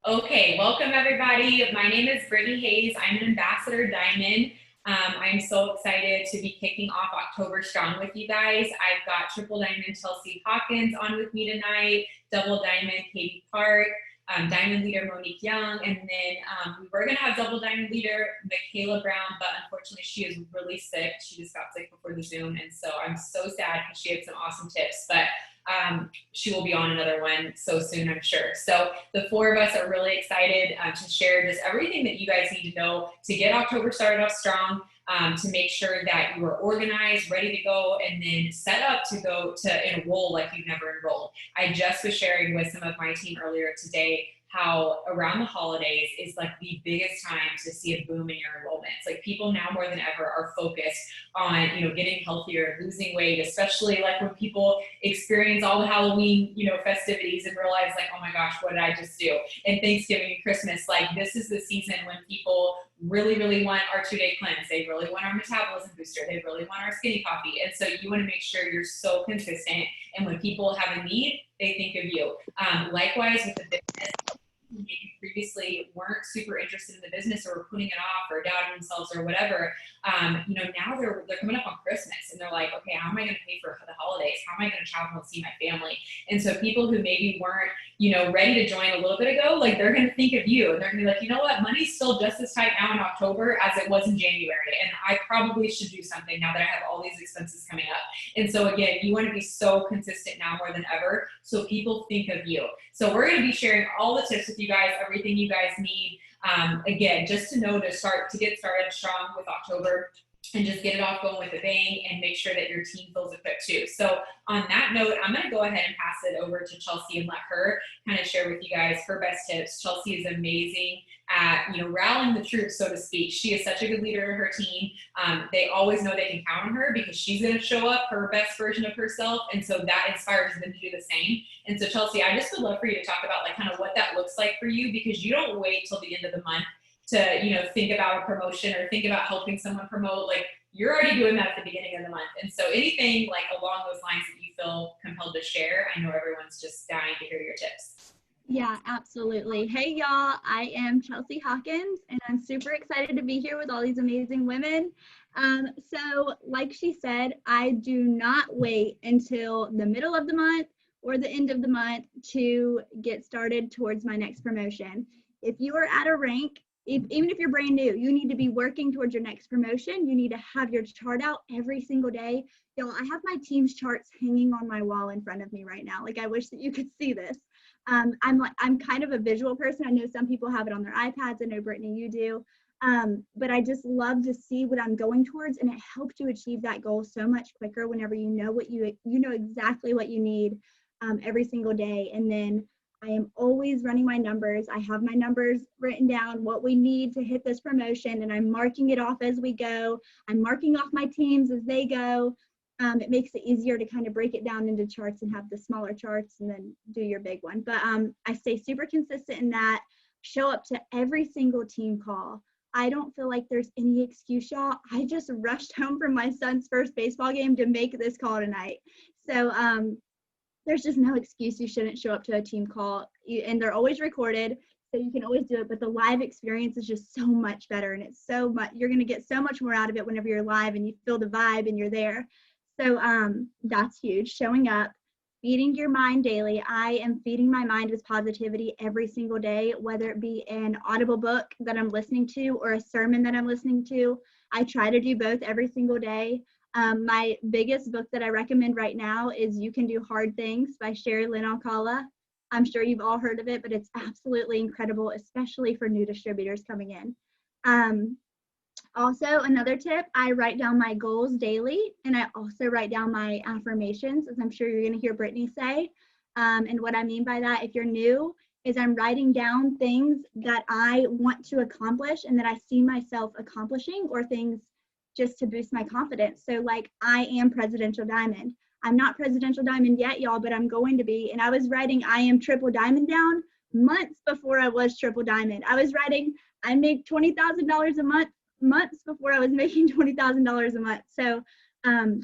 Okay, welcome everybody. My name is Brittani Hayes. I'm an Ambassador Diamond. I'm so excited to be kicking off October strong with you guys. I've got Triple Diamond Chelsie Hawkins on with me tonight, Double Diamond Katie Park, Diamond Leader Monique Young, and then we were going to have Double Diamond Leader Michaela Brown, but unfortunately she is really sick. She just got sick before the Zoom, and so I'm so sad because she had some awesome tips, but she will be on another one so soon, I'm sure. So the four of us are really excited to share just everything that you guys need to know to get October started off strong, to make sure that you are organized, ready to go, and then set up to go to enroll like you've never enrolled. I just was sharing with some of my team earlier today how around the holidays is like the biggest time to see a boom in your enrollments. Like people now more than ever are focused on, getting healthier, losing weight, especially like when people experience all the Halloween, festivities and realize like, oh my gosh, what did I just do? And Thanksgiving and Christmas, like this is the season when people really, really want our 2-day cleanse. They really want our metabolism booster. They really want our skinny coffee. And so you want to make sure you're so consistent. And when people have a need, they think of you. Likewise with the business, maybe previously weren't super interested in the business or were putting it off or doubting themselves or whatever, now they're coming up on Christmas and they're like, okay, how am I going to pay for the holidays? How am I going to travel and see my family? And so people who maybe weren't, ready to join a little bit ago, like they're going to think of you and they're going to be like, you know what, money's still just as tight now in October as it was in January. And I probably should do something now that I have all these expenses coming up. And so again, you want to be so consistent now more than ever so people think of you. So we're going to be sharing all the tips with you guys, everything you guys need. Again, just to know to get started strong with October and just get it off going with a bang and make sure that your team feels equipped too. So on that note, I'm going to go ahead and pass it over to Chelsie and let her kind of share with you guys her best tips. Chelsie is amazing at, rallying the troops, so to speak. She is such a good leader of her team. They always know they can count on her because she's going to show up her best version of herself. And so that inspires them to do the same. And so Chelsie, I just would love for you to talk about like kind of what that looks like for you, because you don't wait till the end of the month to, think about a promotion or think about helping someone promote. Like you're already doing that at the beginning of the month. And so anything like along those lines that you feel compelled to share, I know everyone's just dying to hear your tips. Yeah, absolutely. Hey, y'all, I am Chelsie Hawkins, and I'm super excited to be here with all these amazing women. So like she said, I do not wait until the middle of the month or the end of the month to get started towards my next promotion. If you are at a rank, even if you're brand new, you need to be working towards your next promotion. You need to have your chart out every single day. Y'all, I have my team's charts hanging on my wall in front of me right now. Like I wish that you could see this. I'm kind of a visual person. I know some people have it on their iPads. I know, Brittani, you do. But I just love to see what I'm going towards, and it helps you achieve that goal so much quicker whenever you know exactly what you need every single day. And then I am always running my numbers. I have my numbers written down, what we need to hit this promotion, and I'm marking it off as we go. I'm marking off my teams as they go. It makes it easier to kind of break it down into charts and have the smaller charts and then do your big one. But I stay super consistent in that, show up to every single team call. I don't feel like there's any excuse, y'all. I just rushed home from my son's first baseball game to make this call tonight. So there's just no excuse you shouldn't show up to a team call, and they're always recorded, so you can always do it. But the live experience is just so much better, and it's so much, you're going to get so much more out of it whenever you're live and you feel the vibe and you're there. So that's huge. Showing up, feeding your mind daily. I am feeding my mind with positivity every single day, whether it be an audible book that I'm listening to or a sermon that I'm listening to. I try to do both every single day. My biggest book that I recommend right now is You Can Do Hard Things by Sherry Lynn Alcala. I'm sure you've all heard of it, but it's absolutely incredible, especially for new distributors coming in. Also, another tip, I write down my goals daily, and I also write down my affirmations, as I'm sure you're going to hear Brittani say. And what I mean by that, if you're new, is I'm writing down things that I want to accomplish and that I see myself accomplishing, or things just to boost my confidence. So like, I am Presidential Diamond. I'm not Presidential Diamond yet, y'all, but I'm going to be. And I was writing I am Triple Diamond down months before I was Triple Diamond. I was writing I make $20,000 a month months before I was making $20,000 a month. So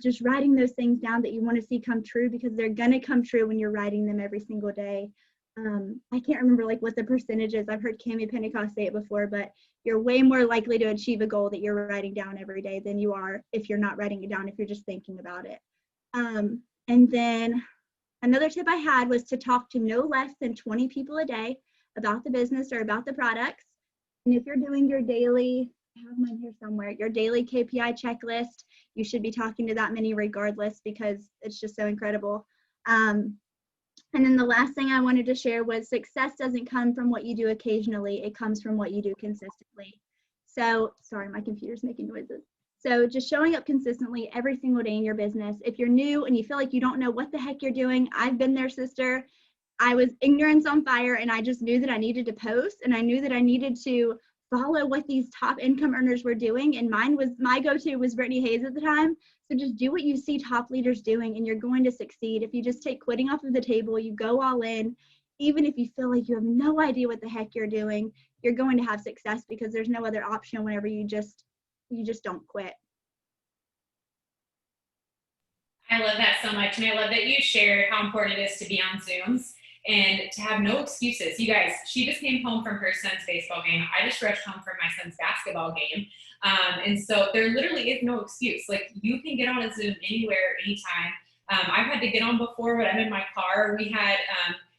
just writing those things down that you want to see come true, because they're going to come true when you're writing them every single day. I can't remember like what the percentage is. I've heard Cami Pentecost say it before, but you're way more likely to achieve a goal that you're writing down every day than you are if you're not writing it down, if you're just thinking about it. And then another tip I had was to talk to no less than 20 people a day about the business or about the products. And if you're doing your daily, I have mine here somewhere, your daily KPI checklist, you should be talking to that many regardless, because it's just so incredible. And then the last thing I wanted to share was success doesn't come from what you do occasionally, it comes from what you do consistently. So, sorry, my computer's making noises. So just showing up consistently every single day in your business. If you're new and you feel like you don't know what the heck you're doing, I've been there, sister. I was ignorance on fire, and I just knew that I needed to post, and I knew that I needed to follow what these top income earners were doing. And my go-to was Brittani Hayes at the time. So just do what you see top leaders doing, and you're going to succeed. If you just take quitting off of the table, you go all in, even if you feel like you have no idea what the heck you're doing, you're going to have success, because there's no other option whenever you just don't quit. I love that so much. And I love that you shared how important it is to be on Zooms and to have no excuses. You guys, she just came home from her son's baseball game. I just rushed home from my son's basketball game. And so there literally is no excuse. Like, you can get on a Zoom anywhere, anytime. I've had to get on before when I'm in my car.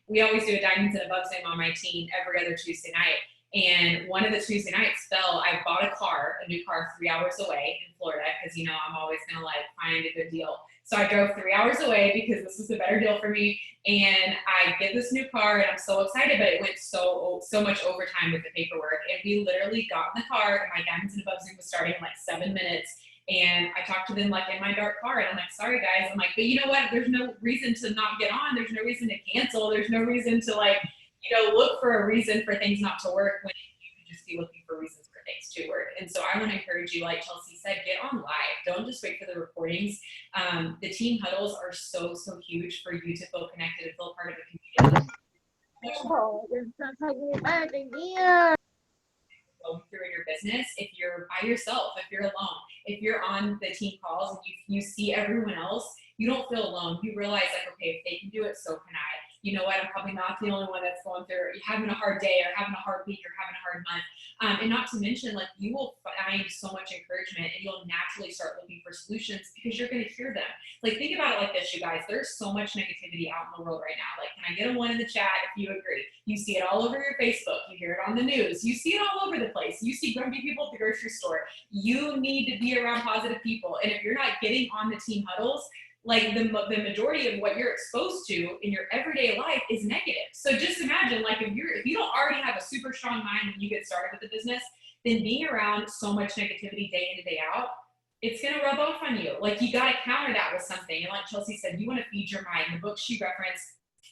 We always do a Diamonds and Above Zoom on my team every other Tuesday night. And one of the Tuesday nights I bought a new car 3 hours away in Florida, because, you know, I'm always going to like find a good deal. So I drove 3 hours away because this was a better deal for me. And I get this new car and I'm so excited, but it went so much overtime with the paperwork. And we literally got in the car, and my Diamonds and Above Zoom was starting in like 7 minutes. And I talked to them like in my dark car, and I'm like, sorry guys. I'm like, but you know what? There's no reason to not get on. There's no reason to cancel. There's no reason to like, you know, look for a reason for things not to work when you can just be looking for reasons for things to work. And so I want to encourage you, like Chelsie said, get on live. Don't just wait for the recordings. The team huddles are so huge for you to feel connected and feel part of the community. Going through in your business, if you're by yourself, if you're alone, if you're on the team calls and you see everyone else, you don't feel alone. You realize, like, okay, if they can do it, so can I. You know what, I'm probably not the only one that's going through, having a hard day or having a hard week or having a hard month. And not to mention, like, you will find so much encouragement, and you'll naturally start looking for solutions because you're going to hear them. Like, think about it like this, you guys. There's so much negativity out in the world right now. Like, can I get a one in the chat if you agree? You see it all over your Facebook. You hear it on the news. You see it all over the place. You see grumpy people at the grocery store. You need to be around positive people. And if you're not getting on the team huddles, like the majority of what you're exposed to in your everyday life is negative. So just imagine, like, if you don't already have a super strong mind when you get started with the business, then being around so much negativity day in and day out, it's going to rub off on you. Like, you got to counter that with something. And like Chelsie said, you want to feed your mind. The book she referenced,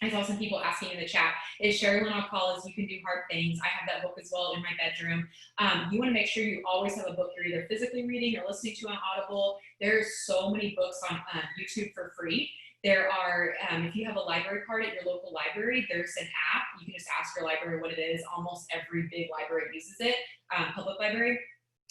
I saw some people asking in the chat, is Sherilyn Alcala's You Can Do Hard Things. I have that book as well in my bedroom. You want to make sure you always have a book you're either physically reading or listening to on Audible. There's so many books on YouTube for free. There are, if you have a library card at your local library, there's an app. You can just ask your library what it is. Almost every big library uses it, public library.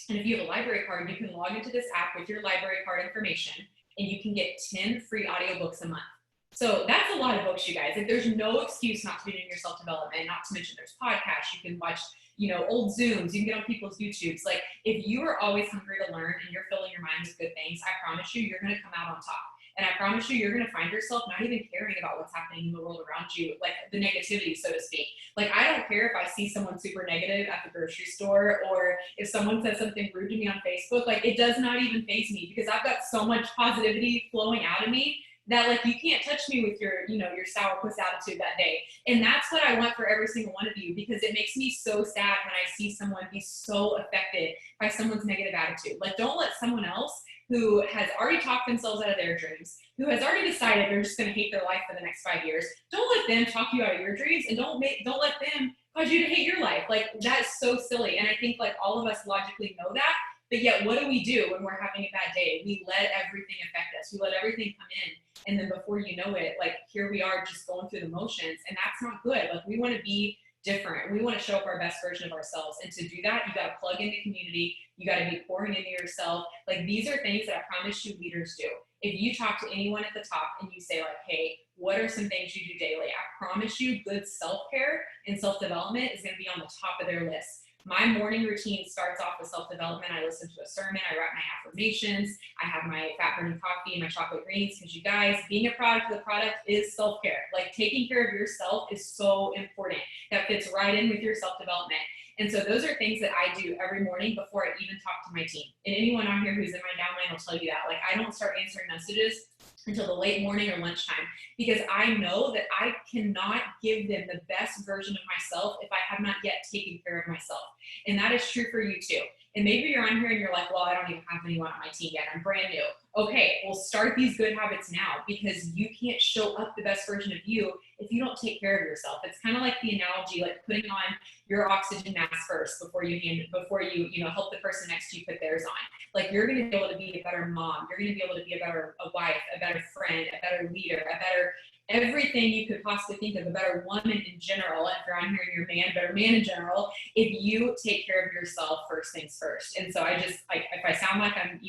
And if you have a library card, you can log into this app with your library card information, and you can get 10 free audiobooks a month. So that's a lot of books, you guys. Like, there's no excuse not to be doing your self-development. Not to mention there's podcasts. You can watch, you know, old Zooms. You can get on people's YouTubes. Like, if you are always hungry to learn and you're filling your mind with good things, I promise you, you're going to come out on top. And I promise you, you're going to find yourself not even caring about what's happening in the world around you, like the negativity, so to speak. Like, I don't care if I see someone super negative at the grocery store, or if someone says something rude to me on Facebook. Like, it does not even faze me, because I've got so much positivity flowing out of me that, like, you can't touch me with your, you know, your sourpuss attitude that day. And that's what I want for every single one of you, because it makes me so sad when I see someone be so affected by someone's negative attitude. Like, don't let someone else who has already talked themselves out of their dreams, who has already decided they're just going to hate their life for the next 5 years, don't let them talk you out of your dreams, and don't let them cause you to hate your life. Like, that's so silly. And I think, like, all of us logically know that, but yet what do we do when we're having a bad day? We let everything affect us. We let everything come in. And then before you know it, like, here we are just going through the motions, and that's not good. Like, we want to be different. We want to show up our best version of ourselves. And to do that, you got to plug into community. You got to be pouring into yourself. Like, these are things that I promise you leaders do. If you talk to anyone at the top and you say like, hey, what are some things you do daily? I promise you good self-care and self-development is going to be on the top of their list. My morning routine starts off with self-development. I listen to a sermon, I write my affirmations, I have my fat-burning coffee and my chocolate greens, because you guys, being a product of the product is self-care. Like taking care of yourself is so important. That fits right in with your self-development. And so those are things that I do every morning before I even talk to my team. And anyone out here who's in my downline will tell you that. Like, I don't start answering messages until the late morning or lunchtime, because I know that I cannot give them the best version of myself if I have not yet taken care of myself. And that is true for you too. And maybe you're on here and you're like, well, I don't even have anyone on my team yet. I'm brand new. Okay, well, start these good habits now, because you can't show up the best version of you if you don't take care of yourself. It's kind of like the analogy, like putting on your oxygen mask first before you help the person next to you put theirs on. Like, you're going to be able to be a better mom. You're going to be able to be a wife, a better friend, a better leader, a better everything you could possibly think of, a better woman in general. And if you're on here and you're a man, better man in general, if you take care of yourself first things first. And so I just, like, if I sound like I'm,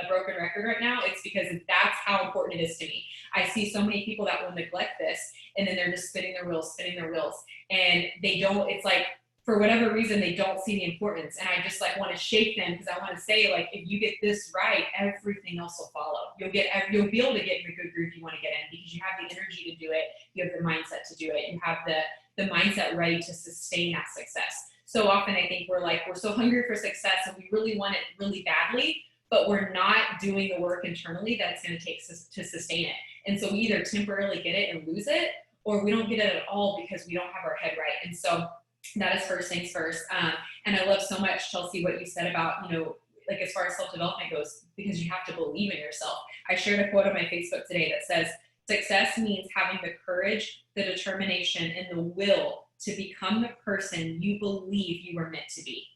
a broken record right now, it's because that's how important it is to me. I see so many people that will neglect this, and then they're just spinning their wheels, and they don't, it's like, for whatever reason, they don't see the importance. And I just like want to shake them, because I want to say, like, if you get this right, everything else will follow. You'll be able to get in the good group you want to get in, because you have the energy to do it. You have the mindset to do it. You have the mindset ready to sustain that success. So often I think we're so hungry for success and we really want it really badly, but we're not doing the work internally that it's going to take to sustain it. And so we either temporarily get it and lose it, or we don't get it at all because we don't have our head right. And so that is first things first. And I love so much, Chelsie, what you said about, like as far as self-development goes, because you have to believe in yourself. I shared a quote on my Facebook today that says, success means having the courage, the determination, and the will to become the person you believe you were meant to be.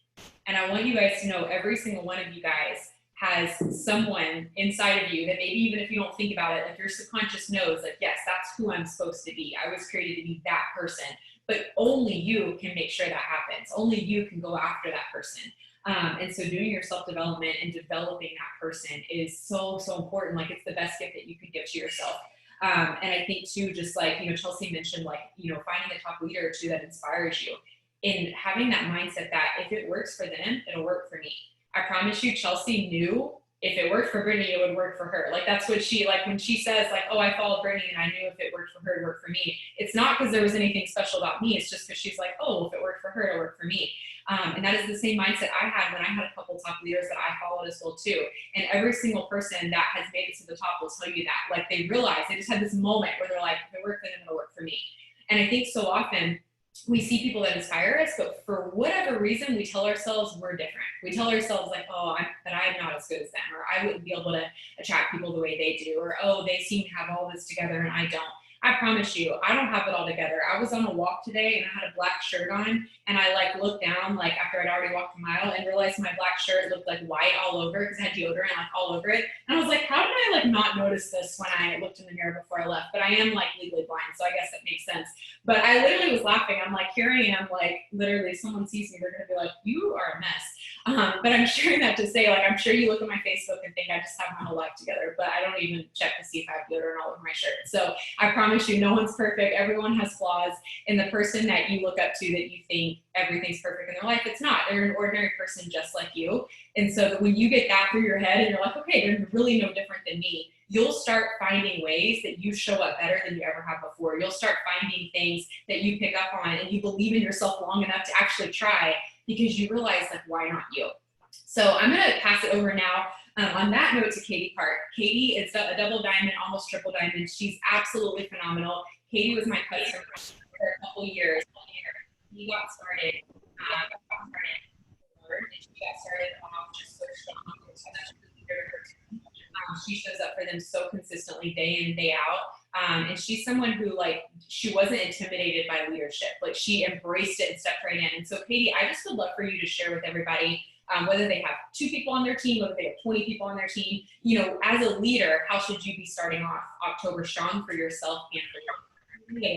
And I want you guys to know, every single one of you guys has someone inside of you that maybe even if you don't think about it, like your subconscious knows, like, yes, that's who I'm supposed to be. I was created to be that person. But only you can make sure that happens. Only you can go after that person. And so doing your self-development and developing that person is so, so important. Like, it's the best gift that you could give to yourself. And I think too, just like, Chelsie mentioned, like, finding a top leader or two that inspires you, and having that mindset that if it works for them, it'll work for me. I promise you, Chelsie knew if it worked for Brittany, it would work for her. Like, that's what she, like, when she says, like, oh, I followed Brittany and I knew if it worked for her, it worked for me. It's not because there was anything special about me. It's just because she's like, oh, if it worked for her, it'll work for me. And that is the same mindset I had when I had a couple top leaders that I followed as well too. And every single person that has made it to the top will tell you that. Like, they realize, they just had this moment where they're like, if it worked for them, it'll work for me. And I think so often we see people that inspire us, but for whatever reason, we tell ourselves we're different. We tell ourselves like, oh, I'm not as good as them, or I wouldn't be able to attract people the way they do, or, oh, they seem to have all this together and I don't. I promise you, I don't have it all together. I was on a walk today and I had a black shirt on, and I like looked down, like after I'd already walked a mile, and realized my black shirt looked like white all over because it had deodorant like all over it. And I was like, how did I like not notice this when I looked in the mirror before I left? But I am like legally blind, so I guess that makes sense. But I literally was laughing. I'm like, here I am, like literally if someone sees me, they're gonna be like, you are a mess. But I'm sharing that to say, like, I'm sure you look at my Facebook and think I just have my whole life together, but I don't even check to see if I have deodorant all over my shirt. So I promise you, no one's perfect. Everyone has flaws. And the person that you look up to that you think everything's perfect in their life, it's not. They're an ordinary person just like you. And so that when you get that through your head and you're like, okay, they're really no different than me, you'll start finding ways that you show up better than you ever have before. You'll start finding things that you pick up on, and you believe in yourself long enough to actually try, because you realize, like, why not you? So I'm going to pass it over now on that note to Katie Park. Katie is a double diamond, almost triple diamond. She's absolutely phenomenal. Katie was my cousin for a couple years. He got started, and she got started off just so strong. So that's really good of her too. She shows up for them so consistently, day in and day out. And she's someone who, like, she wasn't intimidated by leadership. Like, she embraced it and stepped right in. And so, Katie, I just would love for you to share with everybody, whether they have 2 people on their team, whether they have 20 people on their team, as a leader, how should you be starting off October strong for yourself and for your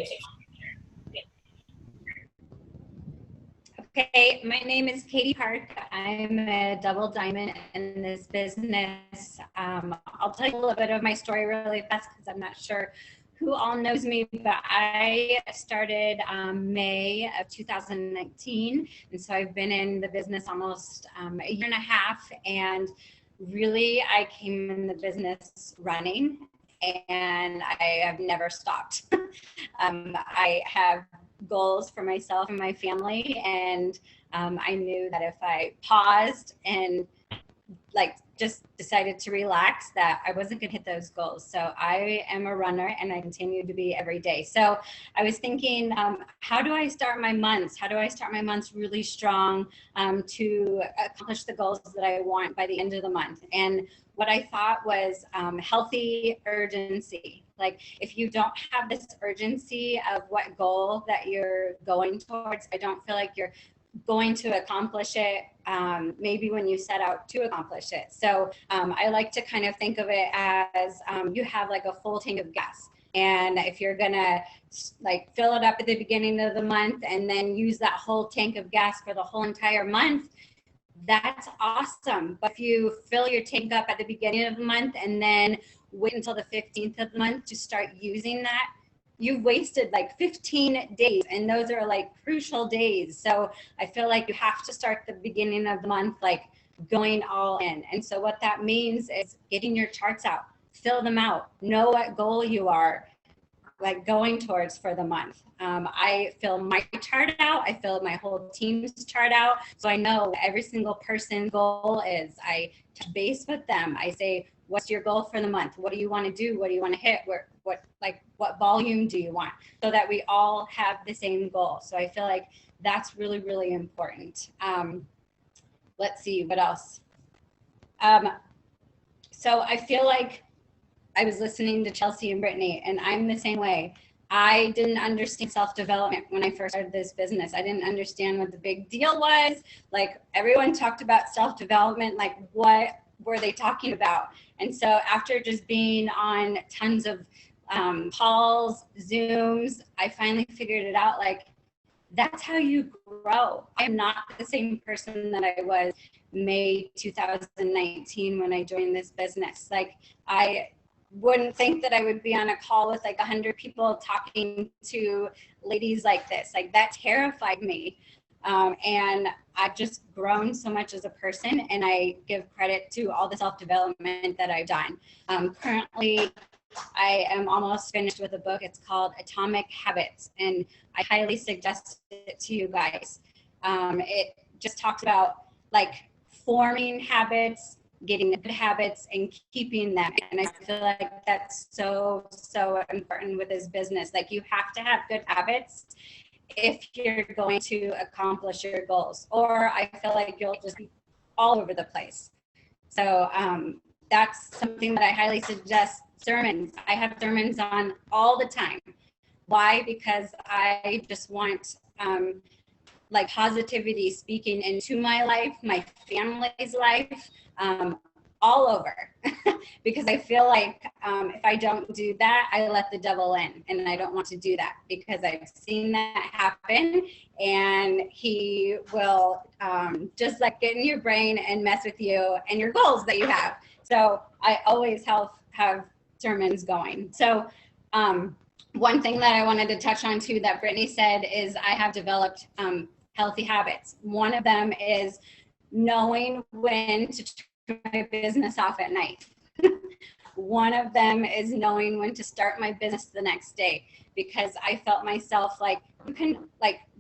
Okay, my name is Katie Park. I'm a double diamond in this business. I'll tell you a little bit of my story really fast because I'm not sure who all knows me, but I started May of 2019. And so I've been in the business almost a year and a half. And really, I came in the business running, and I have never stopped. I have goals for myself and my family, and I knew that if I paused and just decided to relax, that I wasn't going to hit those goals. So I am a runner, and I continue to be every day. So I was thinking, how do I start my months? How do I start my months really strong to accomplish the goals that I want by the end of the month? And what I thought was healthy urgency. Like, if you don't have this urgency of what goal that you're going towards, I don't feel like you're going to accomplish it maybe when you set out to accomplish it. So I like to kind of think of it as you have like a full tank of gas. And if you're gonna fill it up at the beginning of the month and then use that whole tank of gas for the whole entire month, that's awesome. But if you fill your tank up at the beginning of the month and then wait until the 15th of the month to start using that, you've wasted 15 days, and those are crucial days. So I feel like you have to start the beginning of the month going all in. And so what that means is getting your charts out, fill them out, know what goal you are going towards for the month. I fill my chart out, I fill my whole team's chart out, so I know what every single person's goal is. I touch base with them. I say, what's your goal for the month? What do you want to do? What do you want to hit? What volume do you want? So that we all have the same goal. So I feel like that's really, really important. Let's see, what else? So I feel like I was listening to Chelsie and Brittani, and I'm the same way. I didn't understand self-development when I first started this business. I didn't understand what the big deal was. Everyone talked about self-development, what were they talking about? And so after just being on tons of calls, Zooms, I finally figured it out. That's how you grow. I am not the same person that I was May 2019 when I joined this business. I wouldn't think that I would be on a call with 100 people talking to ladies like this. That terrified me. And I've just grown so much as a person, and I give credit to all the self-development that I've done. Currently, I am almost finished with a book. It's called Atomic Habits, and I highly suggest it to you guys. It just talks about forming habits, getting good habits, and keeping them. And I feel like that's so, so important with this business. You have to have good habits if you're going to accomplish your goals, or I feel like you'll just be all over the place. So that's something that I highly suggest. Sermons. I have sermons on all the time. Why? Because I just want positivity speaking into my life, my family's life, all over. Because I feel like if I don't do that, I let the devil in, and I don't want to do that because I've seen that happen, and he will just get in your brain and mess with you and your goals that you have. So I always have sermons going. So one thing that I wanted to touch on too that Brittani said is I have developed healthy habits. One of them is knowing when to turn my business off at night. One of them is knowing when to start my business the next day, because I felt myself you can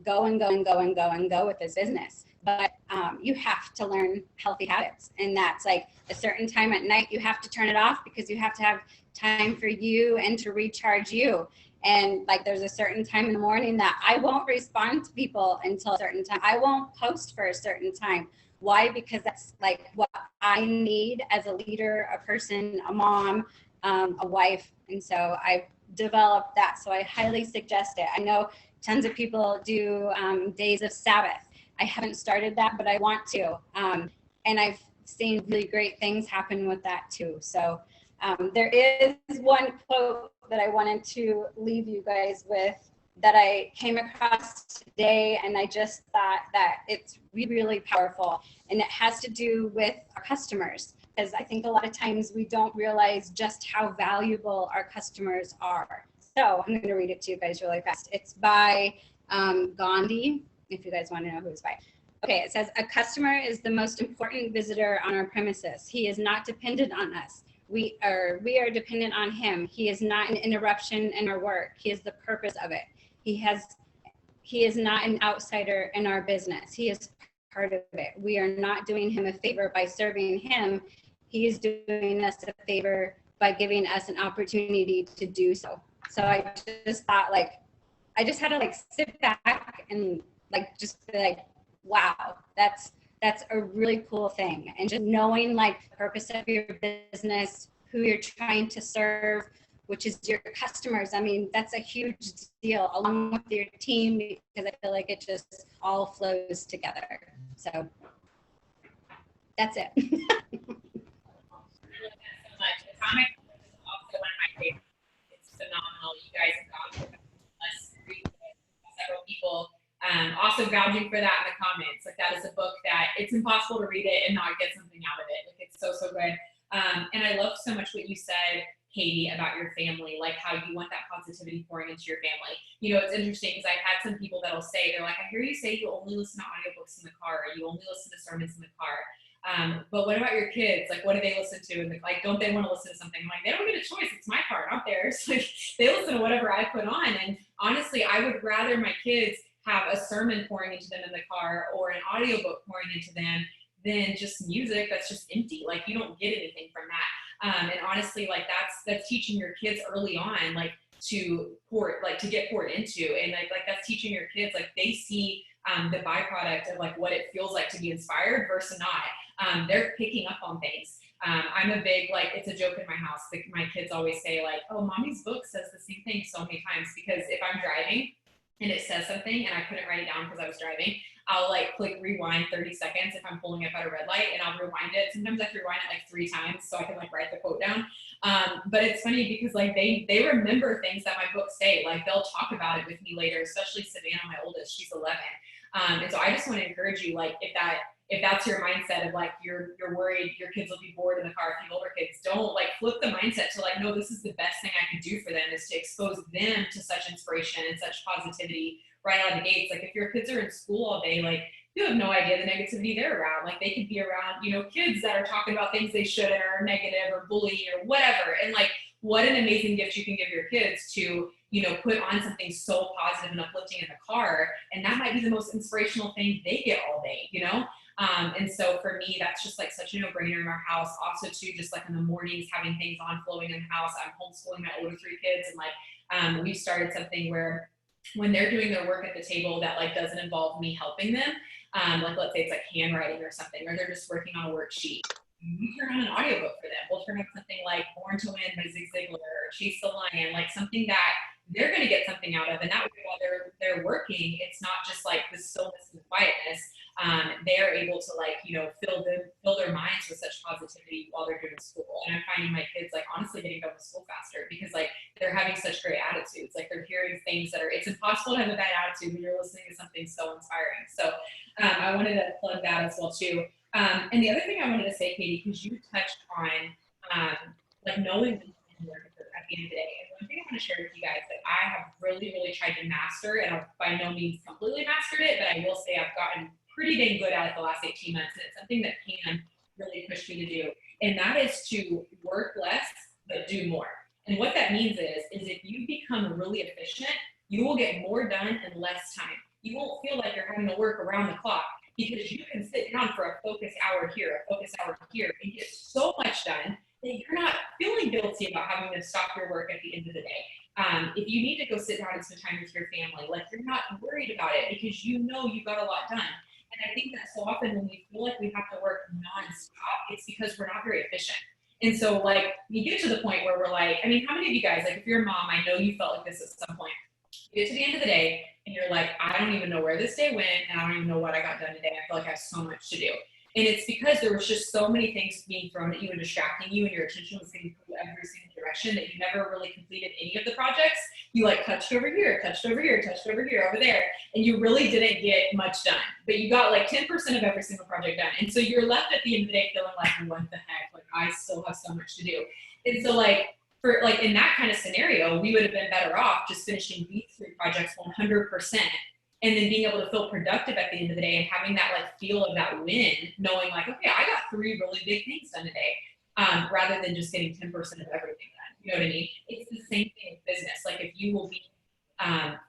go and go and go and go and go with this business, but you have to learn healthy habits, and that's a certain time at night you have to turn it off because you have to have time for you and to recharge you. And there's a certain time in the morning that I won't respond to people until a certain time. I won't post for a certain time. Why? Because that's what I need as a leader, a person, a mom, a wife. And so I've developed that. So I highly suggest it. I know tons of people do days of Sabbath. I haven't started that, but I want to. And I've seen really great things happen with that too. So there is one quote that I wanted to leave you guys with that I came across today, and I just thought that it's really, really powerful, and it has to do with our customers. because I think a lot of times we don't realize just how valuable our customers are. So I'm going to read it to you guys really fast. It's by Gandhi, if you guys want to know who it's by. Okay, it says, a customer is the most important visitor on our premises. He is not dependent on us. We are dependent on him. He is not an interruption in our work. He is the purpose of it. He is not an outsider in our business. He is part of it. We are not doing him a favor by serving him. He is doing us a favor by giving us an opportunity to do so. So I just thought, like, I just had to like sit back and like just be like, wow, that's a really cool thing. And just knowing like the purpose of your business, who you're trying to serve, which is your customers. I mean, that's a huge deal, along with your team, because I feel like it just all flows together. So that's it. I love that so much. The comic is also one of my favorites. It's phenomenal. You guys have gone through several people also vouching for that in the comments. Like, that is a book that it's impossible to read it and not get something out of it. Like, it's so good. And I love so much what you said, Katie, about your family, like how you want that positivity pouring into your family. You know, it's interesting because I've had some people that'll say, they're like, I hear you say you only listen to audiobooks in the car, or you only listen to sermons in the car. But what about your kids? Like, what do they listen to? And like, don't they want to listen to something? I'm like, they don't get a choice. It's my car, not theirs. Like, they listen to whatever I put on. And honestly, I would rather my kids have a sermon pouring into them in the car or an audiobook pouring into them than just music that's just empty. Like, you don't get anything from that. And honestly, like, that's teaching your kids early on, like, to get poured into. And like that's teaching your kids, like, they see the byproduct of like what it feels like to be inspired versus not. They're picking up on things. I'm a big, like, it's a joke in my house. Like, my kids always say, like, oh, mommy's book says the same thing so many times, because if I'm driving and it says something and I couldn't write it down because I was driving, I'll like click rewind 30 seconds if I'm pulling up at a red light, and I'll rewind it. Sometimes I have to rewind it like 3 times so I can like write the quote down. But it's funny because like they remember things that my books say. Like, they'll talk about it with me later, especially Savannah, my oldest, she's 11. And so I just want to encourage you, like, if that's your mindset of like you're worried your kids will be bored in the car, if you have older kids, don't like flip the mindset to like, no, this is the best thing I can do for them, is to expose them to such inspiration and such positivity right out of the gates. Like, if your kids are in school all day, like, you have no idea the negativity they're around. Like, they could be around, you know, kids that are talking about things they shouldn't, or negative, or bully, or whatever. And like, what an amazing gift you can give your kids to, you know, put on something so positive and uplifting in the car. And that might be the most inspirational thing they get all day, you know? And so for me, that's just like such a no-brainer in our house. Also too, just like in the mornings, having things on flowing in the house. I'm homeschooling my older 3 kids, and like, we've started something where when they're doing their work at the table that like doesn't involve me helping them, like let's say it's like handwriting or something, or they're just working on a worksheet, we turn on an audiobook for them. We'll turn on something like Born to Win by Zig Ziglar, or Chase the Lion, like something that they're going to get something out of. And that way, while they're working, it's not just like the stillness and quietness. They're able to like, you know, fill their minds with such positivity while they're doing school. And I'm finding my kids like honestly getting done with school faster, because like they're having such great attitudes. Like, they're hearing things that are, it's impossible to have a bad attitude when you're listening to something so inspiring. So I wanted to plug that as well too. And the other thing I wanted to say, Katie, because you touched on like knowing when to work at the end of the day. And one thing I want to share with you guys that I have really tried to master, and I've by no means completely mastered it, but I will say I've gotten pretty dang good at it the last 18 months. And it's something that can really push me to do. And that is to work less, but do more. And what that means is if you become really efficient, you will get more done in less time. You won't feel like you're having to work around the clock, because you can sit down for a focus hour here, a focus hour here, and get so much done that you're not feeling guilty about having to stop your work at the end of the day. If you need to go sit down and spend time with your family, like, you're not worried about it, because you know you've got a lot done. And I think that so often when we feel like we have to work nonstop, it's because we're not very efficient. And so like, you get to the point where we're like, I mean, how many of you guys, like if you're a mom, I know you felt like this at some point. You get to the end of the day and you're like, I don't even know where this day went, and I don't even know what I got done today. I feel like I have so much to do. And it's because there was just so many things being thrown at you and distracting you, and your attention was getting pulled every single direction that you never really completed any of the projects. You like touched over here, touched over here, touched over here, over there, and you really didn't get much done. But you got like 10% of every single project done. And so you're left at the end of the day feeling like, what the heck? Like, I still have so much to do. And so like, for like in that kind of scenario, we would have been better off just finishing these 3 projects 100%, and then being able to feel productive at the end of the day and having that like feel of that win, knowing like, okay, I got 3 really big things done today, rather than just getting 10% of everything done. You know what I mean? It's the same thing with business. Like if you will be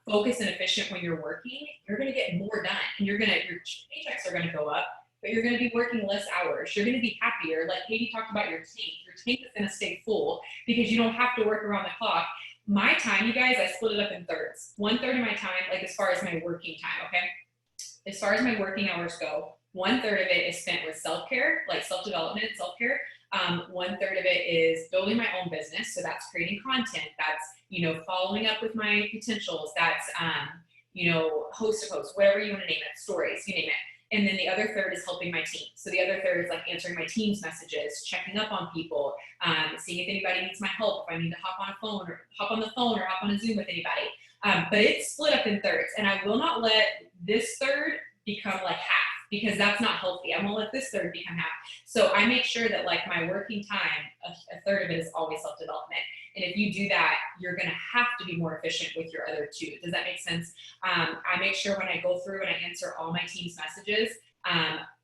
focused and efficient when you're working, you're going to get more done, and your paychecks are going to go up, but you're going to be working less hours. You're going to be happier. Like Katie talked about your tank is going to stay full because you don't have to work around the clock. My time, you guys, I split it up in thirds. 1/3 of my time, like as far as my working time, okay? As far as my working hours go, 1/3 of it is spent with self-care, like self-development, self-care. 1/3 of it is building my own business. So that's creating content. That's, you know, following up with my potentials. That's, you know, host to host, whatever you want to name it, stories, you name it. And then the other third is helping my team. So the other third is like answering my team's messages, checking up on people, seeing if anybody needs my help, if I need to hop on a phone or hop on a Zoom with anybody. But it's split up in thirds, and I will not let this third become like half, because that's not healthy. I'm gonna let this third become half. So I make sure that like my working time, a third of it is always self-development. And if you do that, you're gonna have to be more efficient with your other 2. Does that make sense? I make sure when I go through and I answer all my team's messages,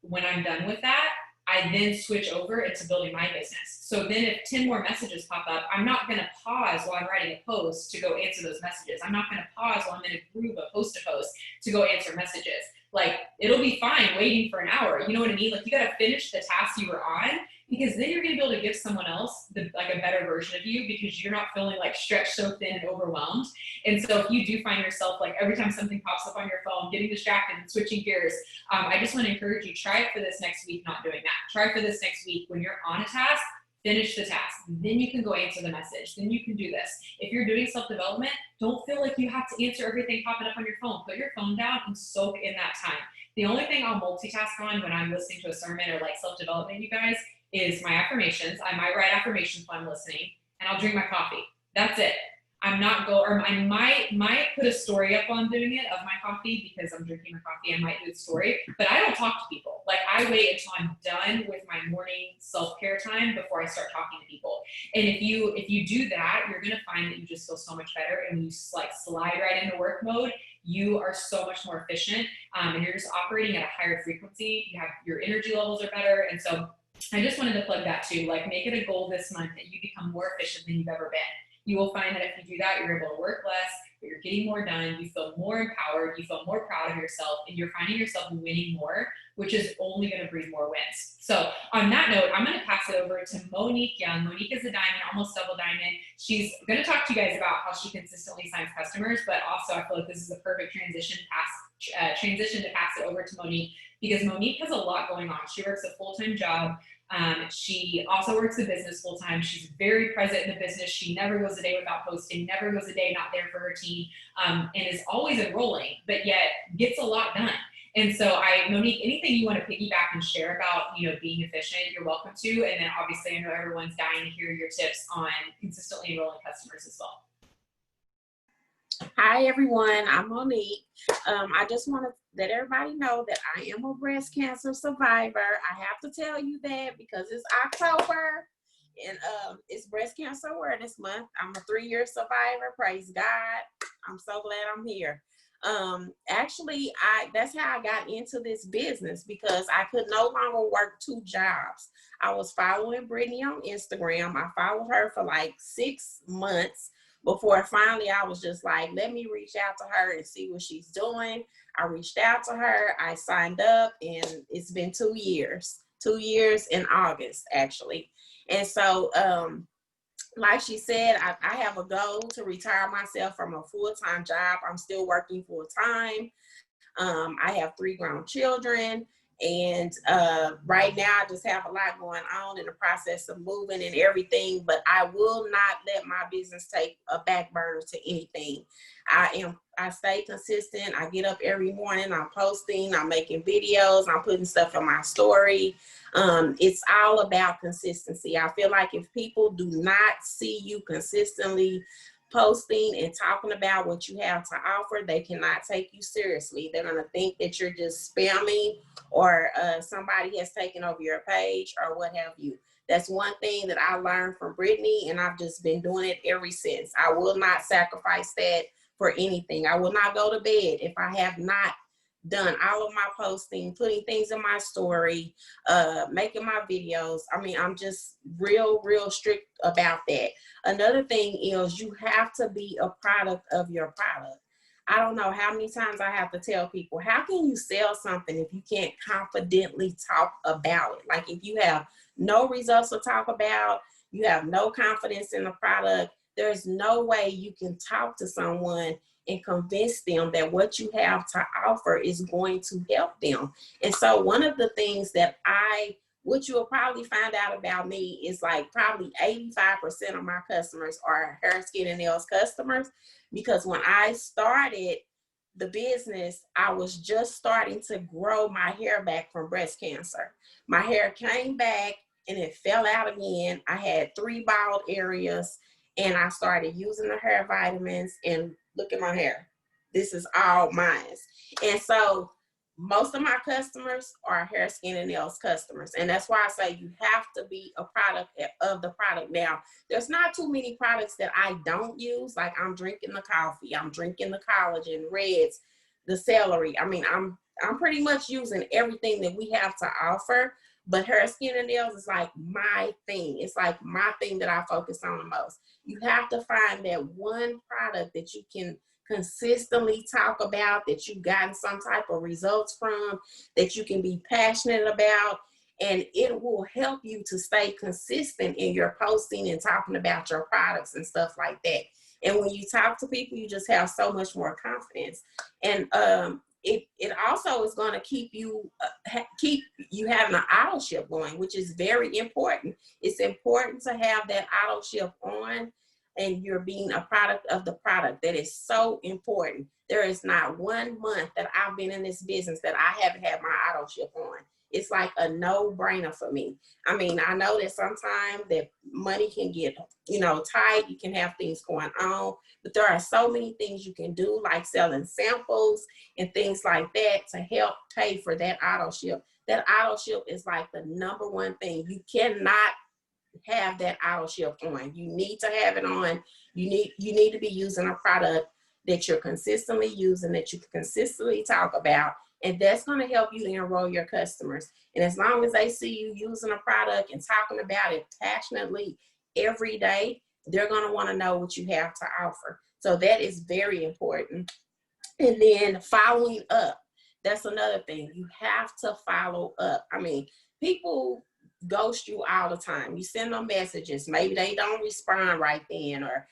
when I'm done with that, I then switch over into building my business. So then if 10 more messages pop up, I'm not gonna pause while I'm writing a post to go answer those messages. I'm not gonna pause while I'm in a group of post to post to go answer messages. Like, it'll be fine waiting for an hour. You know what I mean? Like, you gotta finish the task you were on, because then you're gonna be able to give someone else like a better version of you, because you're not feeling like stretched so thin and overwhelmed. And so if you do find yourself like every time something pops up on your phone, getting distracted and switching gears, I just want to encourage you, try it for this next week, not doing that. Try for this next week. When you're on a task, finish the task. Then you can go answer the message. Then you can do this. If you're doing self-development, don't feel like you have to answer everything popping up on your phone. Put your phone down and soak in that time. The only thing I'll multitask on when I'm listening to a sermon or like self-development, you guys, is my affirmations. I might write affirmations while I'm listening, and I'll drink my coffee. That's it. I'm not or I might put a story up on doing it of my coffee, because I'm drinking my coffee. I might do a story, but I don't talk to people. Like, I wait until I'm done with my morning self-care time before I start talking to people. And if you do that, you're gonna find that you just feel so much better, and you like slide right into work mode. You are so much more efficient, and you're just operating at a higher frequency. Your energy levels are better, and so I just wanted to plug that too. Like, make it a goal this month that you become more efficient than you've ever been. You will find that if you do that, you're able to work less, but you're getting more done, you feel more empowered, you feel more proud of yourself, and you're finding yourself winning more, which is only going to breed more wins. So on that note, I'm going to pass it over to Monique Young. Monique is a diamond, almost double diamond. She's going to talk to you guys about how she consistently signs customers, but also I feel like this is a perfect transition to pass it over to Monique, because Monique has a lot going on. She works a full-time job. She also works the business full time. She's very present in the business. She never goes a day without posting, never goes a day not there for her team, and is always enrolling, but yet gets a lot done. And so Monique, anything you want to piggyback and share about, being efficient, you're welcome to. And then obviously I know everyone's dying to hear your tips on consistently enrolling customers as well. Hi everyone, I'm Monique. I just want to let everybody know that I am a breast cancer survivor. I have to tell you that because it's October and it's Breast Cancer Awareness Month. I'm a 3-year survivor. Praise God. I'm so glad I'm here. Actually, that's how I got into this business, because I could no longer work 2 jobs. I was following Brittani on Instagram. I followed her for like 6 months before finally I was just like, let me reach out to her and see what she's doing. I reached out to her, I signed up, and it's been 2 years. 2 years in August, actually. And so, like she said, I have a goal to retire myself from a full-time job. I'm still working full-time. I have 3 grown children. And right now I just have a lot going on in the process of moving and everything, but I will not let my business take a back burner to anything. I stay consistent. I get up every morning, I'm posting, I'm making videos, I'm putting stuff in my story. It's all about consistency. I feel like if people do not see you consistently posting and talking about what you have to offer, they cannot take you seriously. They're going to think that you're just spamming, or somebody has taken over your page, or what have you. That's one thing that I learned from Brittani, and I've just been doing it ever since. I will not sacrifice that for anything. I will not go to bed if I have not done all of my posting, putting things in my story, making my videos. I mean, I'm just real strict about that. Another thing is you have to be a product of your product. I don't know how many times I have to tell people, how can you sell something if you can't confidently talk about it? Like if you have no results to talk about, you have no confidence in the product, there's no way you can talk to someone and convince them that what you have to offer is going to help them. And so one of the things that what you'll probably find out about me is like probably 85% of my customers are hair, skin, and nails customers. Because when I started the business, I was just starting to grow my hair back from breast cancer. My hair came back and it fell out again. I had 3 bald areas, and I started using the hair vitamins, and look at my hair. This is all mine. And so most of my customers are hair, skin, and nails customers. And that's why I say you have to be a product of the product. Now, there's not too many products that I don't use. Like I'm drinking the coffee, I'm drinking the collagen, reds, the celery. I mean, I'm pretty much using everything that we have to offer. But hair, skin, and nails is like my thing. It's like my thing that I focus on the most. You have to find that one product that you can consistently talk about, that you've gotten some type of results from, that you can be passionate about, and it will help you to stay consistent in your posting and talking about your products and stuff like that. And when you talk to people, you just have so much more confidence. And it also is going to keep you having an auto ship going, which is very important. It's important to have that auto ship on, and you're being a product of the product. That is so important. There is not 1 month that I've been in this business that I haven't had my auto ship on. It's like a no-brainer for me. I mean, I know that sometimes that money can get, tight. You can have things going on, but there are so many things you can do, like selling samples and things like that to help pay for that auto ship. That auto ship is like the number one thing. You cannot have that auto ship on. You need to have it on. You need to be using a product that you're consistently using, that you can consistently talk about, and that's going to help you to enroll your customers. And as long as they see you using a product and talking about it passionately every day, they're going to want to know what you have to offer. So that is very important. And then following up, that's another thing. You have to follow up. I mean, people ghost you all the time. You send them messages. Maybe they don't respond right then, or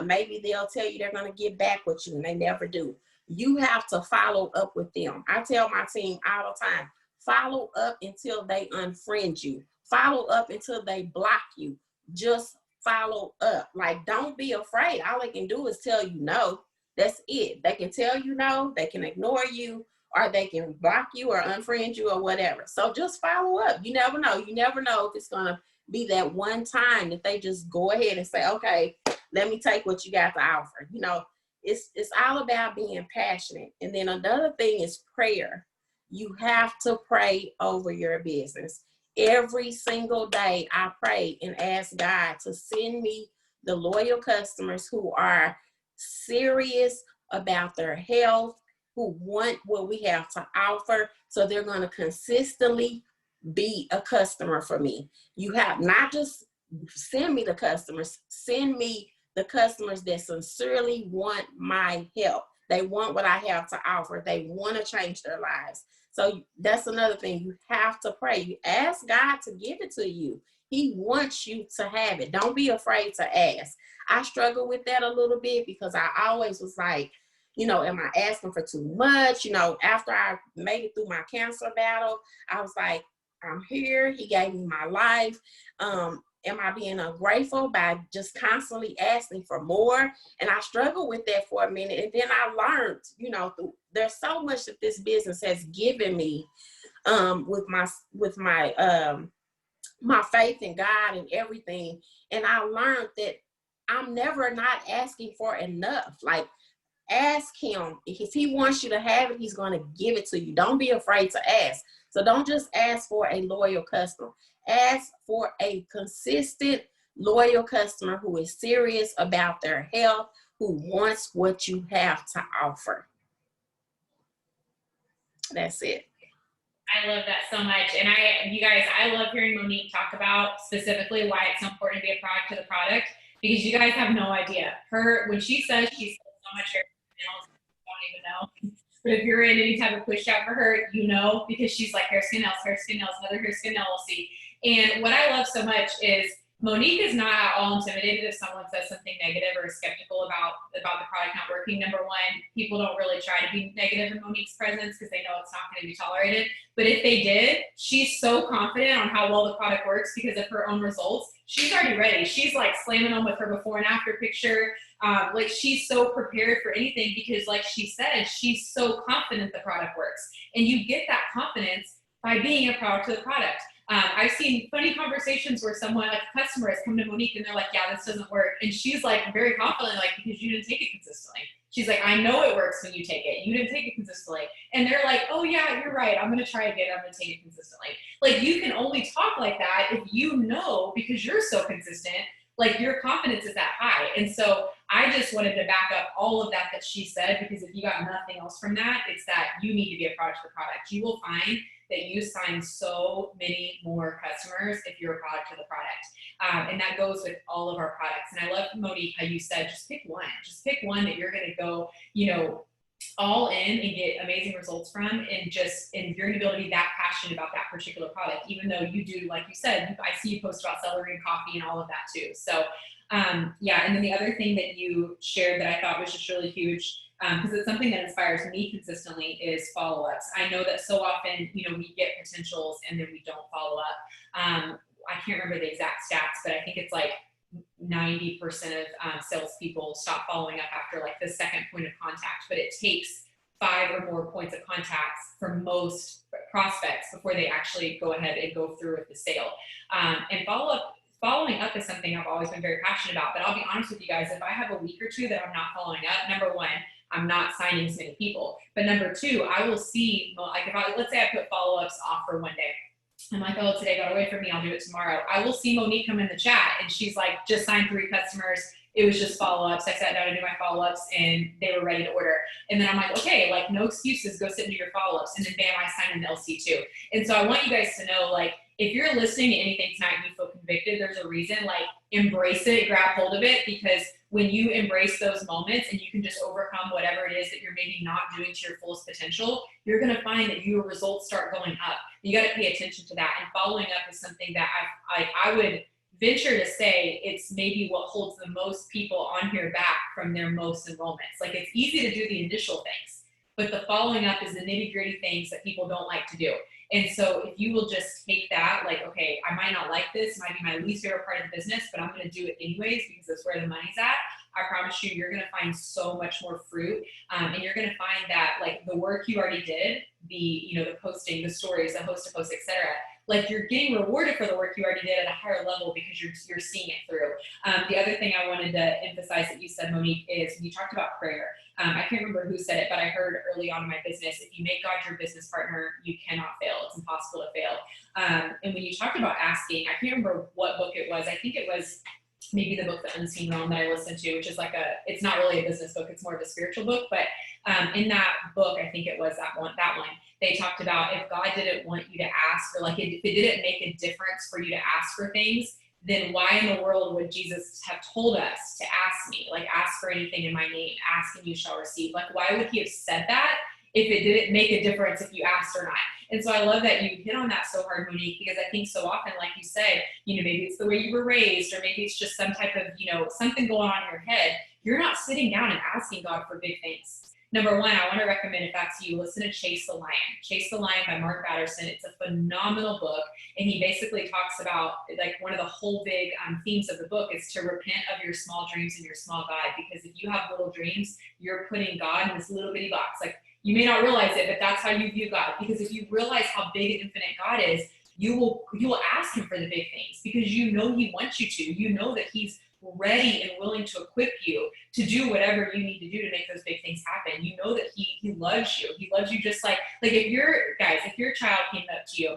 maybe they'll tell you they're going to get back with you and they never do. You have to follow up with them. I tell my team all the time, follow up until they unfriend you. Follow up until they block you. Just follow up. Like, don't be afraid. All they can do is tell you no. That's it. They can tell you no. They can ignore you, or they can block you or unfriend you or whatever. So just follow up. You never know. You never know if it's going to be that one time that they just go ahead and say, okay, let me take what you got to offer. It's all about being passionate. And then another thing is prayer. You have to pray over your business. Every single day I pray and ask God to send me the loyal customers who are serious about their health, who want what we have to offer, so they're going to consistently be a customer for me. You have not just send me the customers, send me the customers that sincerely want my help. They want what I have to offer. They want to change their lives. So that's another thing. You have to pray. You ask God to give it to you. He wants you to have it. Don't be afraid to ask. I struggle with that a little bit because I always was like, am I asking for too much? After I made it through my cancer battle, I was like, I'm here. He gave me my life. Am I being ungrateful by just constantly asking for more? And I struggled with that for a minute. And then I learned, there's so much that this business has given me with my faith in God and everything. And I learned that I'm never not asking for enough. Like, ask him. If he wants you to have it, he's going to give it to you. Don't be afraid to ask. So don't just ask for a loyal customer. Ask for a consistent, loyal customer who is serious about their health, who wants what you have to offer. That's it. I love that so much. And you guys, I love hearing Monique talk about specifically why it's so important to be a product to the product, because you guys have no idea. When she says she sells so much hair, don't even know. But if you're in any type of push out for her, you know, because she's like hair, skin, nails, another hair, skin, nail, we'll see. And what I love so much is Monique is not at all intimidated if someone says something negative or is skeptical about the product not working. Number one, people don't really try to be negative in Monique's presence because they know it's not going to be tolerated. But if they did, she's so confident on how well the product works because of her own results. She's already ready. She's like slamming on with her before and after picture. Like she's so prepared for anything because like she said, she's so confident the product works. And you get that confidence by being a product to the product. I've seen funny conversations where someone, like a customer, has come to Monique and they're like, yeah, this doesn't work. And she's like very confident, like, because you didn't take it consistently. She's like, I know it works when you take it. You didn't take it consistently. And they're like, oh yeah, you're right. I'm going to try again. I'm going to take it consistently. Like you can only talk like that if you know, because you're so consistent, like your confidence is that high. And so I just wanted to back up all of that she said, because if you got nothing else from that, it's that you need to be a product to the product. You will find that you sign so many more customers if you're a product to the product. And that goes with all of our products. And I love, Monique, how you said, just pick one. Just pick one that you're going to go, all in and get amazing results from. And you're going to be able to be that passionate about that particular product, even though you do, like you said, I see you post about celery and coffee and all of that too. So yeah. And then the other thing that you shared that I thought was just really huge, because it's something that inspires me consistently, is follow-ups. I know that so often, we get potentials and then we don't follow up. I can't remember the exact stats, but I think it's like 90% of salespeople stop following up after like the second point of contact, but it takes 5 or more points of contacts for most prospects before they actually go ahead and go through with the sale. And following up is something I've always been very passionate about, but I'll be honest with you guys, if I have a week or two that I'm not following up, number one, I'm not signing as many people. But number two, I will see, like let's say I put follow-ups off for one day. I'm like, oh, today got away from me, I'll do it tomorrow. I will see Monique come in the chat and she's like, just signed 3 customers. It was just follow-ups. I sat down to do my follow-ups and they were ready to order. And then I'm like, okay, like no excuses, go sit and do your follow-ups. And then bam, I sign an LC too. And so I want you guys to know, like, if you're listening to anything tonight and you feel convicted, there's a reason, like embrace it, grab hold of it, because when you embrace those moments and you can just overcome whatever it is that you're maybe not doing to your fullest potential, you're going to find that your results start going up. You got to pay attention to that. And following up is something that I would venture to say it's maybe what holds the most people on here back from their most enrollments. Like it's easy to do the initial things, but the following up is the nitty gritty things that people don't like to do. And so if you will just take that, like, okay, I might not like this, it might be my least favorite part of the business, but I'm going to do it anyways because that's where the money's at. I promise you, you're going to find so much more fruit. And you're going to find that like the work you already did, the posting, the stories, the host to post, etc. Like you're getting rewarded for the work you already did at a higher level because you're seeing it through. The other thing I wanted to emphasize that you said, Monique, is you talked about prayer. I can't remember who said it, but I heard early on in my business, if you make God your business partner, you cannot fail. It's impossible to fail. And when you talked about asking, I can't remember what book it was. I think it was maybe the book, The Unseen Realm, that I listened to, which is like it's not really a business book. It's more of a spiritual book. But in that book, I think it was that one, they talked about if God didn't want you to ask, or like if it didn't make a difference for you to ask for things, then why in the world would Jesus have told us to ask me? Like, ask for anything in my name, ask and you shall receive. Like, why would he have said that if it didn't make a difference if you asked or not? And so I love that you hit on that so hard, Monique, because I think so often, like you said, maybe it's the way you were raised, or maybe it's just some type of, something going on in your head. You're not sitting down and asking God for big things. Number one, I want to recommend, if that's you, listen to Chase the Lion. Chase the Lion by Mark Batterson. It's a phenomenal book. And he basically talks about, like, one of the whole big themes of the book is to repent of your small dreams and your small God. Because if you have little dreams, you're putting God in this little bitty box. Like, you may not realize it, but that's how you view God. Because if you realize how big and infinite God is, you will ask him for the big things because he wants you to. You know that he's ready and willing to equip you to do whatever you need to do to make those big things happen. You know that he loves you. He loves you just like if your child came up you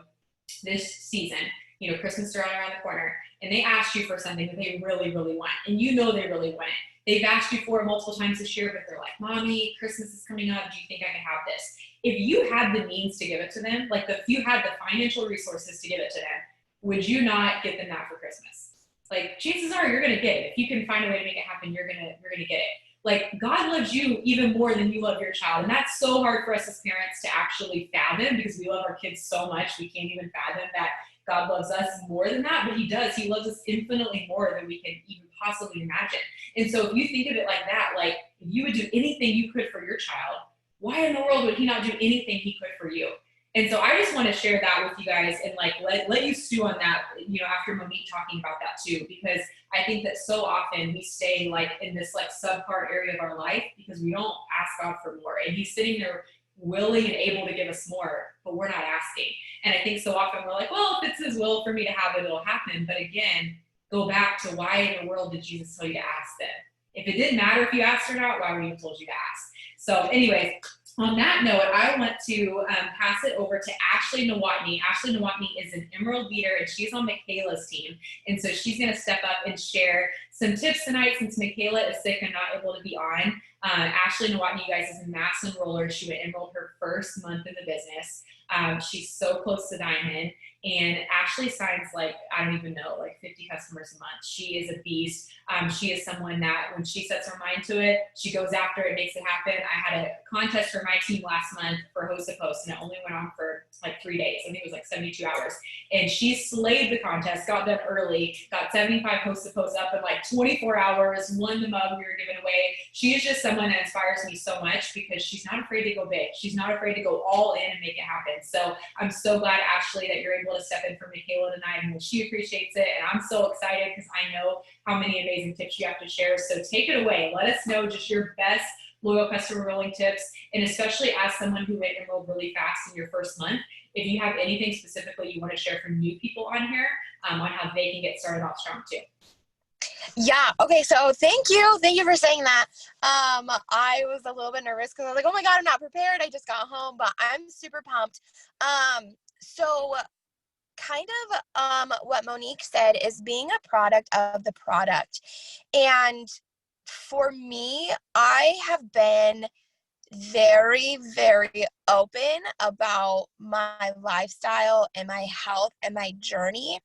this season, you know, Christmas is around the corner, and they asked you for something that they really, really want, and you know they really want it. They've asked you for it multiple times this year, but they're like, Mommy, Christmas is coming up. Do you think I can have this? If you had the means to give it to them, like if you had the financial resources to give it to them, would you not get them that for Christmas? Like, chances are you're gonna get it. If you can find a way to make it happen, you're gonna get it. Like, God loves you even more than you love your child. And that's so hard for us as parents to actually fathom, because we love our kids so much. We can't even fathom that God loves us more than that, but he does. He loves us infinitely more than we can even possibly imagine. And so if you think of it like that, like if you would do anything you could for your child, why in the world would he not do anything he could for you? And so I just want to share that with you guys and like let you stew on that, you know, after Monique talking about that too, because I think that so often we stay like in this like subpar area of our life because we don't ask God for more. And he's sitting there willing and able to give us more, but we're not asking. And I think so often we're like, well, if it's his will for me to have it, it'll happen. But again, go back to why in the world did Jesus tell you to ask them? If it didn't matter if you asked or not, why would he have told you to ask? So anyways, on that note, I want to pass it over to Ashley Nowotny. Ashley Nowotny is an Emerald leader, and she's on Michaela's team. And so she's going to step up and share some tips tonight since Michaela is sick and not able to be on. Ashley Nowotny, you guys, is a mass enroller. She would enroll her first month in the business. She's so close to Diamond. And Ashley signs like, I don't even know, like 50 customers a month. She is a beast. She is someone that when she sets her mind to it, she goes after it, makes it happen. I had a contest for my team last month for Host to Post, and it only went on for like 3 days. I think it was like 72 hours. And she slayed the contest, got done early, got 75 Host to Post up in like 24 hours, won the mug we were giving away. She is just someone that inspires me so much because she's not afraid to go big. She's not afraid to go all in and make it happen. So I'm so glad, Ashley, that you're able to step in for Michaela tonight, and she appreciates it. And I'm so excited because I know how many amazing tips you have to share. So take it away. Let us know just your best loyal customer enrolling tips, and especially as someone who went enrolled really fast in your first month, if you have anything specifically you want to share for new people on here on how they can get started off strong too. Yeah. Okay. So thank you. Thank you for saying that. I was a little bit nervous because I was like, oh my God, I'm not prepared. I just got home, but I'm super pumped. So kind of what Monique said is being a product of the product. And for me, I have been very, very open about my lifestyle and my health and my journey.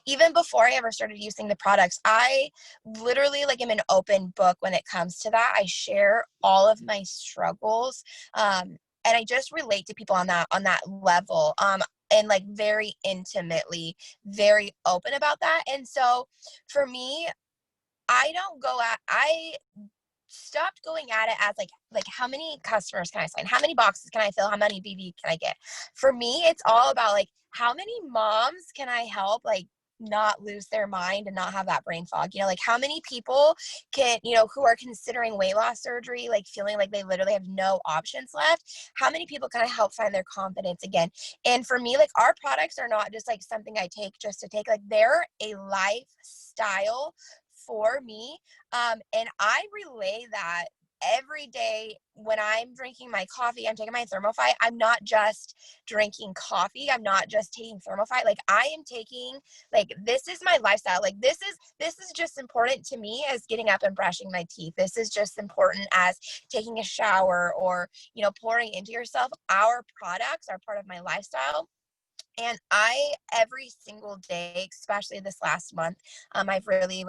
Even before I ever started using the products, I literally like am an open book when it comes to that. I share all of my struggles, and I just relate to people on that level, and like very intimately, very open about that. And so for me, I stopped going at it as like how many customers can I sign? How many boxes can I fill? How many BB can I get? For me, it's all about like how many moms can I help like not lose their mind and not have that brain fog? You know, like how many people can, you know, who are considering weight loss surgery, like feeling like they literally have no options left. How many people can I help find their confidence again? And for me, like our products are not just like something I take just to take, like they're a lifestyle for me. And I relay that every day when I'm drinking my coffee. I'm taking my Thermophyte. I'm not just drinking coffee. I'm not just taking Thermophyte. Like I am taking, like, this is my lifestyle. Like this is just important to me as getting up and brushing my teeth. This is just important as taking a shower or, you know, pouring into yourself. Our products are part of my lifestyle. And I, every single day, especially this last month, I've really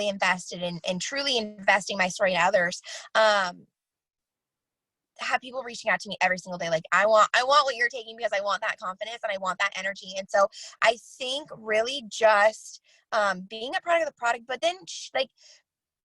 invested in truly investing my story in others. Have people reaching out to me every single day. Like, I want what you're taking because I want that confidence and I want that energy. And so I think really just being a product of the product, but then like,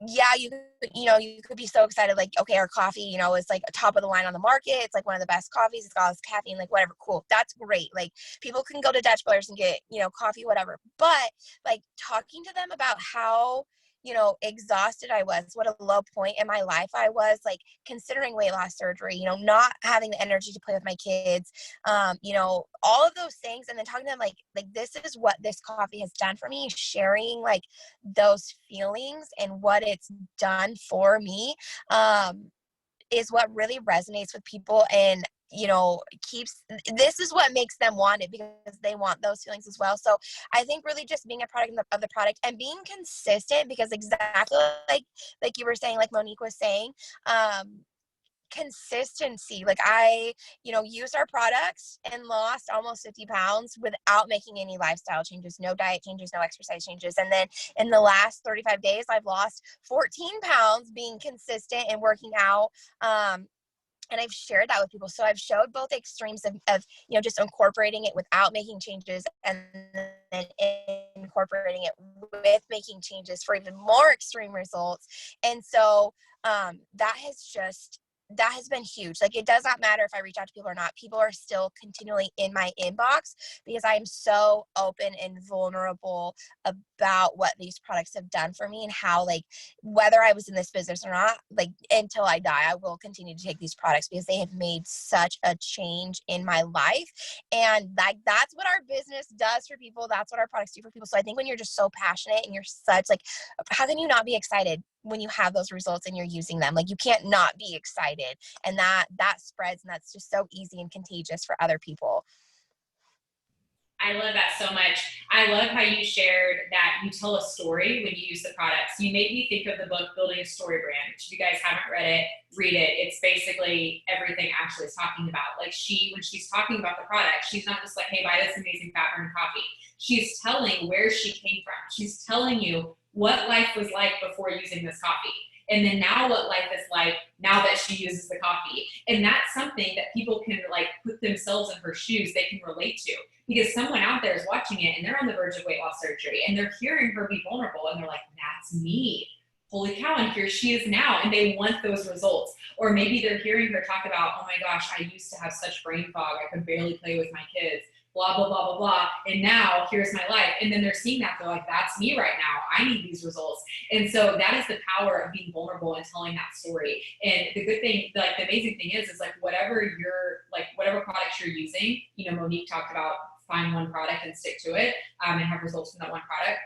yeah, you could be so excited, like, okay, our coffee, you know, is like top of the line on the market. It's like one of the best coffees. It's got all this caffeine, like whatever. Cool. That's great. Like people can go to Dutch Brothers and get, you know, coffee, whatever. But like talking to them about how, you know, exhausted I was, what a low point in my life I was, like considering weight loss surgery, you know, not having the energy to play with my kids, you know, all of those things. And then talking to them like this is what this coffee has done for me, sharing like those feelings and what it's done for me, is what really resonates with people. And this is what makes them want it, because they want those feelings as well. So I think really just being a product of the product and being consistent, because exactly like you were saying, like Monique was saying, consistency. Like I, used our products and lost almost 50 pounds without making any lifestyle changes, no diet changes, no exercise changes. And then in the last 35 days, I've lost 14 pounds being consistent and working out. And I've shared that with people. So I've showed both extremes of just incorporating it without making changes, and then incorporating it with making changes for even more extreme results. And so that has been huge. Like, it does not matter if I reach out to people or not. People are still continually in my inbox because I'm so open and vulnerable about what these products have done for me, and how, like, whether I was in this business or not, like, until I die, I will continue to take these products because they have made such a change in my life. And that's what our business does for people. That's what our products do for people. So I think when you're just so passionate and you're such, like, how can you not be excited when you have those results and you're using them? Like, you can't not be excited, and that spreads, and that's just so easy and contagious for other people. I love that so much. I love how you shared that you tell a story when you use the products. You made me think of the book Building a Story Brand, which if you guys haven't read it, read it. It's basically everything Ashley is talking about. Like, when she's talking about the product, she's not just like, hey, buy this amazing fat burn coffee. She's telling where she came from. She's telling you what life was like before using this coffee, and then now what life is like now that she uses the coffee. And that's something that people can, like, put themselves in her shoes, they can relate to, because someone out there is watching it and they're on the verge of weight loss surgery and they're hearing her be vulnerable and they're like, that's me. Holy cow, and here she is now, and they want those results. Or maybe they're hearing her talk about, oh my gosh, I used to have such brain fog, I could barely play with my kids, blah, blah, blah, blah, blah, and now here's my life. And then they're seeing that, they're like, that's me right now, I need these results. And so that is the power of being vulnerable and telling that story. And the good thing, like, the amazing thing is like, whatever products you're using, Monique talked about find one product and stick to it, and have results from that one product.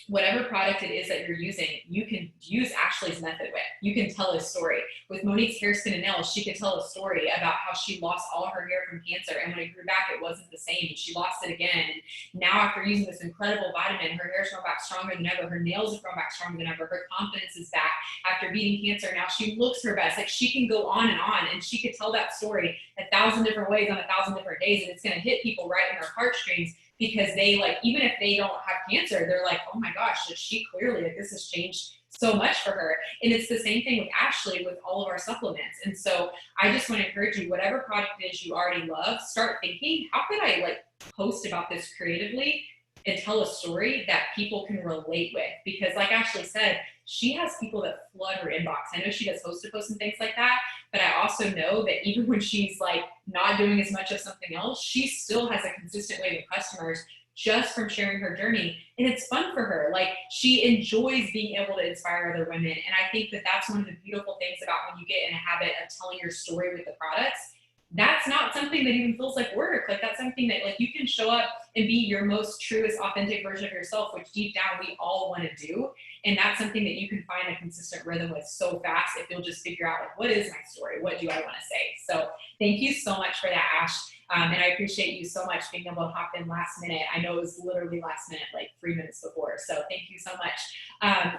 Whatever product it is that you're using, you can use Ashley's method with. You can tell a story. With Monique's hair, skin, and nails, she could tell a story about how she lost all her hair from cancer, and when it grew back, it wasn't the same, and she lost it again. And now, after using this incredible vitamin, her hair's grown back stronger than ever. Her nails have grown back stronger than ever. Her confidence is back after beating cancer. Now she looks her best. Like, she can go on, and she could tell that story 1,000 different ways on 1,000 different days, and it's going to hit people right in their heartstrings. Because they, like, even if they don't have cancer, they're like, oh my gosh, she clearly, like, this has changed so much for her. And it's the same thing with Ashley with all of our supplements. And so I just want to encourage you, whatever product it is you already love, start thinking, how could I, like, post about this creatively and tell a story that people can relate with? Because like Ashley said, she has people that flood her inbox. I know she does host-to-post and things like that, but I also know that even when she's, like, not doing as much of something else, she still has a consistent wave of customers just from sharing her journey. And it's fun for her. Like, she enjoys being able to inspire other women. And I think that that's one of the beautiful things about when you get in a habit of telling your story with the products. That's not something that even feels like work. Like, that's something that, like, you can show up and be your most truest, authentic version of yourself, which deep down we all want to do. And that's something that you can find a consistent rhythm with so fast if you'll just figure out, like, what is my story? What do I want to say? So thank you so much for that, Ash. And I appreciate you so much being able to hop in last minute. I know it was literally last minute, like 3 minutes before. So thank you so much.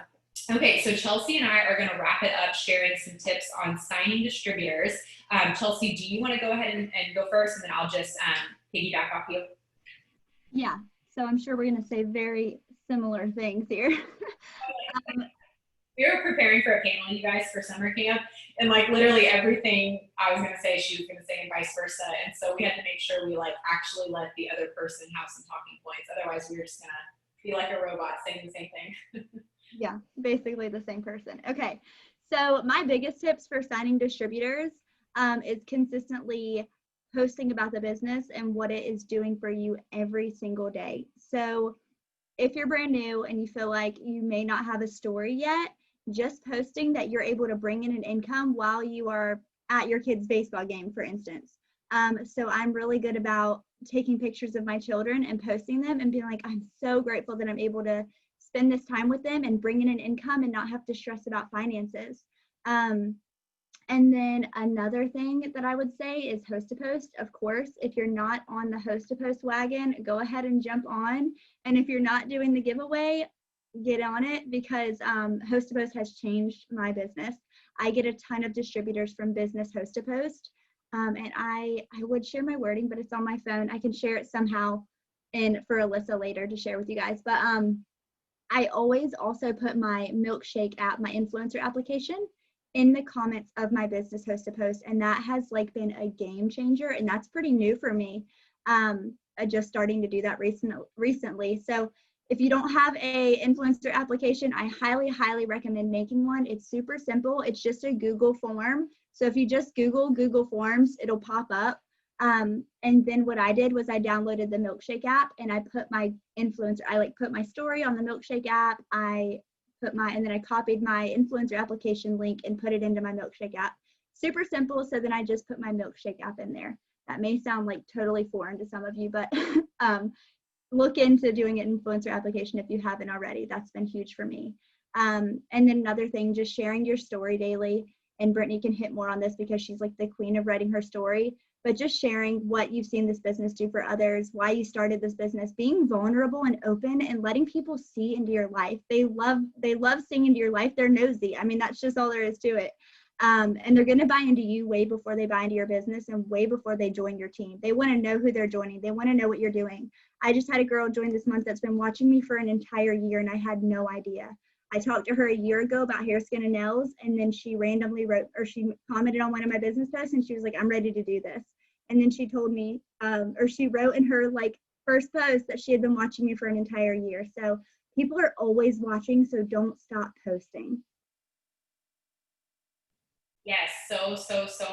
Okay, so Chelsie and I are going to wrap it up sharing some tips on signing distributors. Chelsie, do you want to go ahead and go first, and then I'll just piggyback off you? Yeah, so I'm sure we're going to say very similar things here. We were preparing for a panel, you guys, for summer camp, and, like, literally everything I was going to say, she was going to say, and vice versa. And so we had to make sure we, like, actually let the other person have some talking points. Otherwise, we were just going to be like a robot saying the same thing. Yeah, basically the same person. Okay, so my biggest tips for signing distributors is consistently posting about the business and what it is doing for you every single day. So if you're brand new and you feel like you may not have a story yet, just posting that you're able to bring in an income while you are at your kid's baseball game, for instance. So I'm really good about taking pictures of my children and posting them and being like, I'm so grateful that I'm able to spend this time with them and bring in an income and not have to stress about finances. And then another thing that I would say is host to post. Of course, if you're not on the host to post wagon, go ahead and jump on. And if you're not doing the giveaway, get on it, because host to post has changed my business. I get a ton of distributors from business host to post. And I would share my wording, but it's on my phone. I can share it somehow and for Alyssa later to share with you guys. But I always also put my milkshake app, my influencer application, in the comments of my business host to post, and that has like been a game changer, and that's pretty new for me. Just starting to do that recently. So if you don't have a influencer application, I highly recommend making one. It's super simple. It's just a Google form. So if you just Google Forms, it'll pop up. And then what I did was I downloaded the milkshake app, and I put my influencer, I like put my story on the milkshake app. And then I copied my influencer application link and put it into my milkshake app. Super simple. So then I just put my milkshake app in there. That may sound like totally foreign to some of you, but look into doing an influencer application if you haven't already. That's been huge for me. And then another thing, just sharing your story daily. And Brittany can hit more on this because she's like the queen of writing her story. But just sharing what you've seen this business do for others, why you started this business, being vulnerable and open and letting people see into your life. They love seeing into your life. They're nosy. I mean, that's just all there is to it. And they're going to buy into you way before they buy into your business and way before they join your team. They want to know who they're joining. They want to know what you're doing. I just had a girl join this month that's been watching me for an entire year, and I had no idea. I talked to her a year ago about hair, skin, and nails, and then she randomly she commented on one of my business posts, and she was like, I'm ready to do this. And then she told me, she wrote in her like first post that she had been watching me for an entire year. So people are always watching, so don't stop posting. Yes, so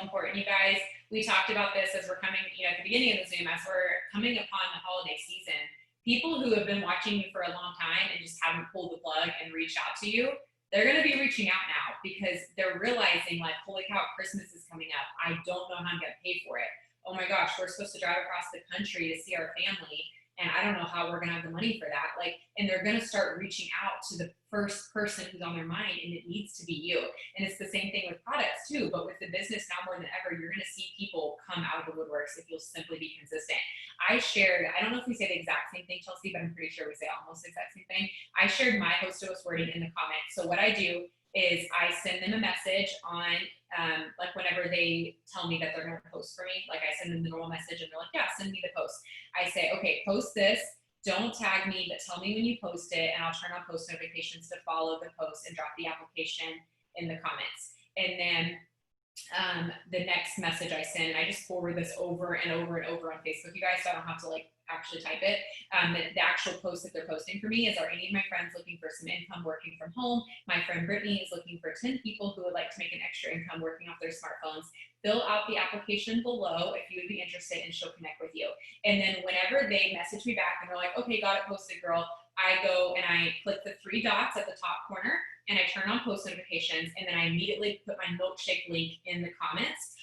important, you guys. We talked about this as we're coming, at the beginning of the Zoom, as we're coming upon the holiday season. People who have been watching you for a long time and just haven't pulled the plug and reached out to you, they're going to be reaching out now because they're realizing, like, holy cow, Christmas is coming up. I don't know how I'm going to pay for it. Oh my gosh, we're supposed to drive across the country to see our family, and I don't know how we're going to have the money for that. And they're going to start reaching out to the first person who's on their mind, and it needs to be you. And it's the same thing with products too, but with the business now more than ever, you're going to see people come out of the woodworks if you'll simply be consistent. I don't know if we say the exact same thing, Chelsea, but I'm pretty sure we say almost the exact same thing. I shared my host-to-host wording in the comments. So what I do is I send them a message on, like whenever they tell me that they're going to post for me, like I send them the normal message and they're like, yeah, send me the post. I say, okay, post this. Don't tag me, but tell me when you post it, and I'll turn on post notifications to follow the post and drop the application in the comments. And then the next message I send, I just forward this over and over and over on Facebook, you guys, so I don't have to like actually type it. The actual post that they're posting for me is, are any of my friends looking for some income working from home? My friend Brittany is looking for 10 people who would like to make an extra income working off their smartphones. Fill out the application below if you would be interested, and she'll connect with you. And then whenever they message me back and they're like, okay, got it posted, girl, I go and I click the 3 dots at the top corner and I turn on post notifications, and then I immediately put my milkshake link in the comments.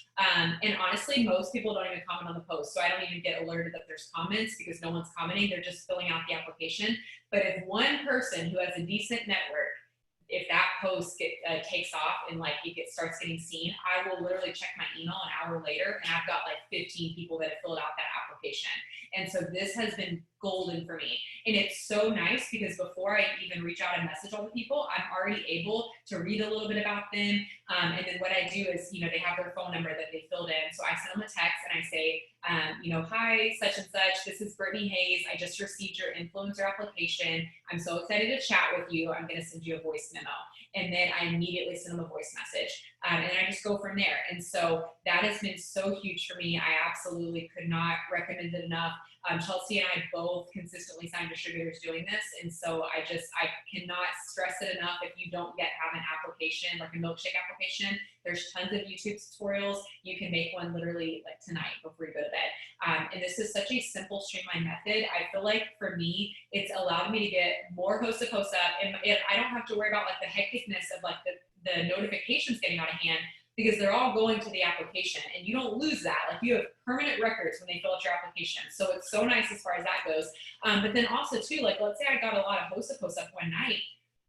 And honestly, most people don't even comment on the post, so I don't even get alerted that there's comments because no one's commenting. They're just filling out the application. But if one person who has a decent network, if that post takes off and like it starts getting seen, I will literally check my email an hour later, and I've got like 15 people that have filled out that application. And so this has been golden for me. And it's so nice because before I even reach out and message all the people, I'm already able to read a little bit about them. And then what I do is, they have their phone number that they filled in. So I send them a text and I say, hi, such and such, this is Brittani Hayes. I just received your influencer application. I'm so excited to chat with you. I'm going to send you a voice memo. And then I immediately send them a voice message. And I just go from there. And so that has been so huge for me. I absolutely could not recommend it enough. Chelsie and I both consistently sign distributors doing this. And so I cannot stress it enough. If you don't yet have an application, like a milkshake application, there's tons of YouTube tutorials. You can make one literally like tonight before you go to bed. And this is such a simple, streamlined method. I feel like for me, it's allowed me to get more host to post up. And I don't have to worry about like the hecticness of like the notifications getting out of hand, because they're all going to the application and you don't lose that. Like you have permanent records when they fill out your application. So it's so nice as far as that goes. But then also too, like let's say I got a lot of host to post up one night.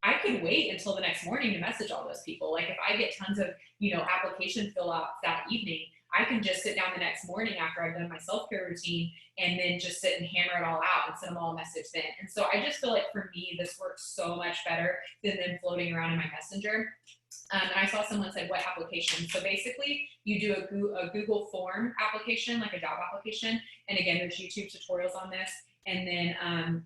I could wait until the next morning to message all those people. Like if I get tons of, application fill outs that evening, I can just sit down the next morning after I've done my self-care routine and then just sit and hammer it all out and send them all a message then. And so I just feel like for me, this works so much better than them floating around in my messenger. And I saw someone said, what application? So basically you do a Google form application, like a job application. And again, there's YouTube tutorials on this. And then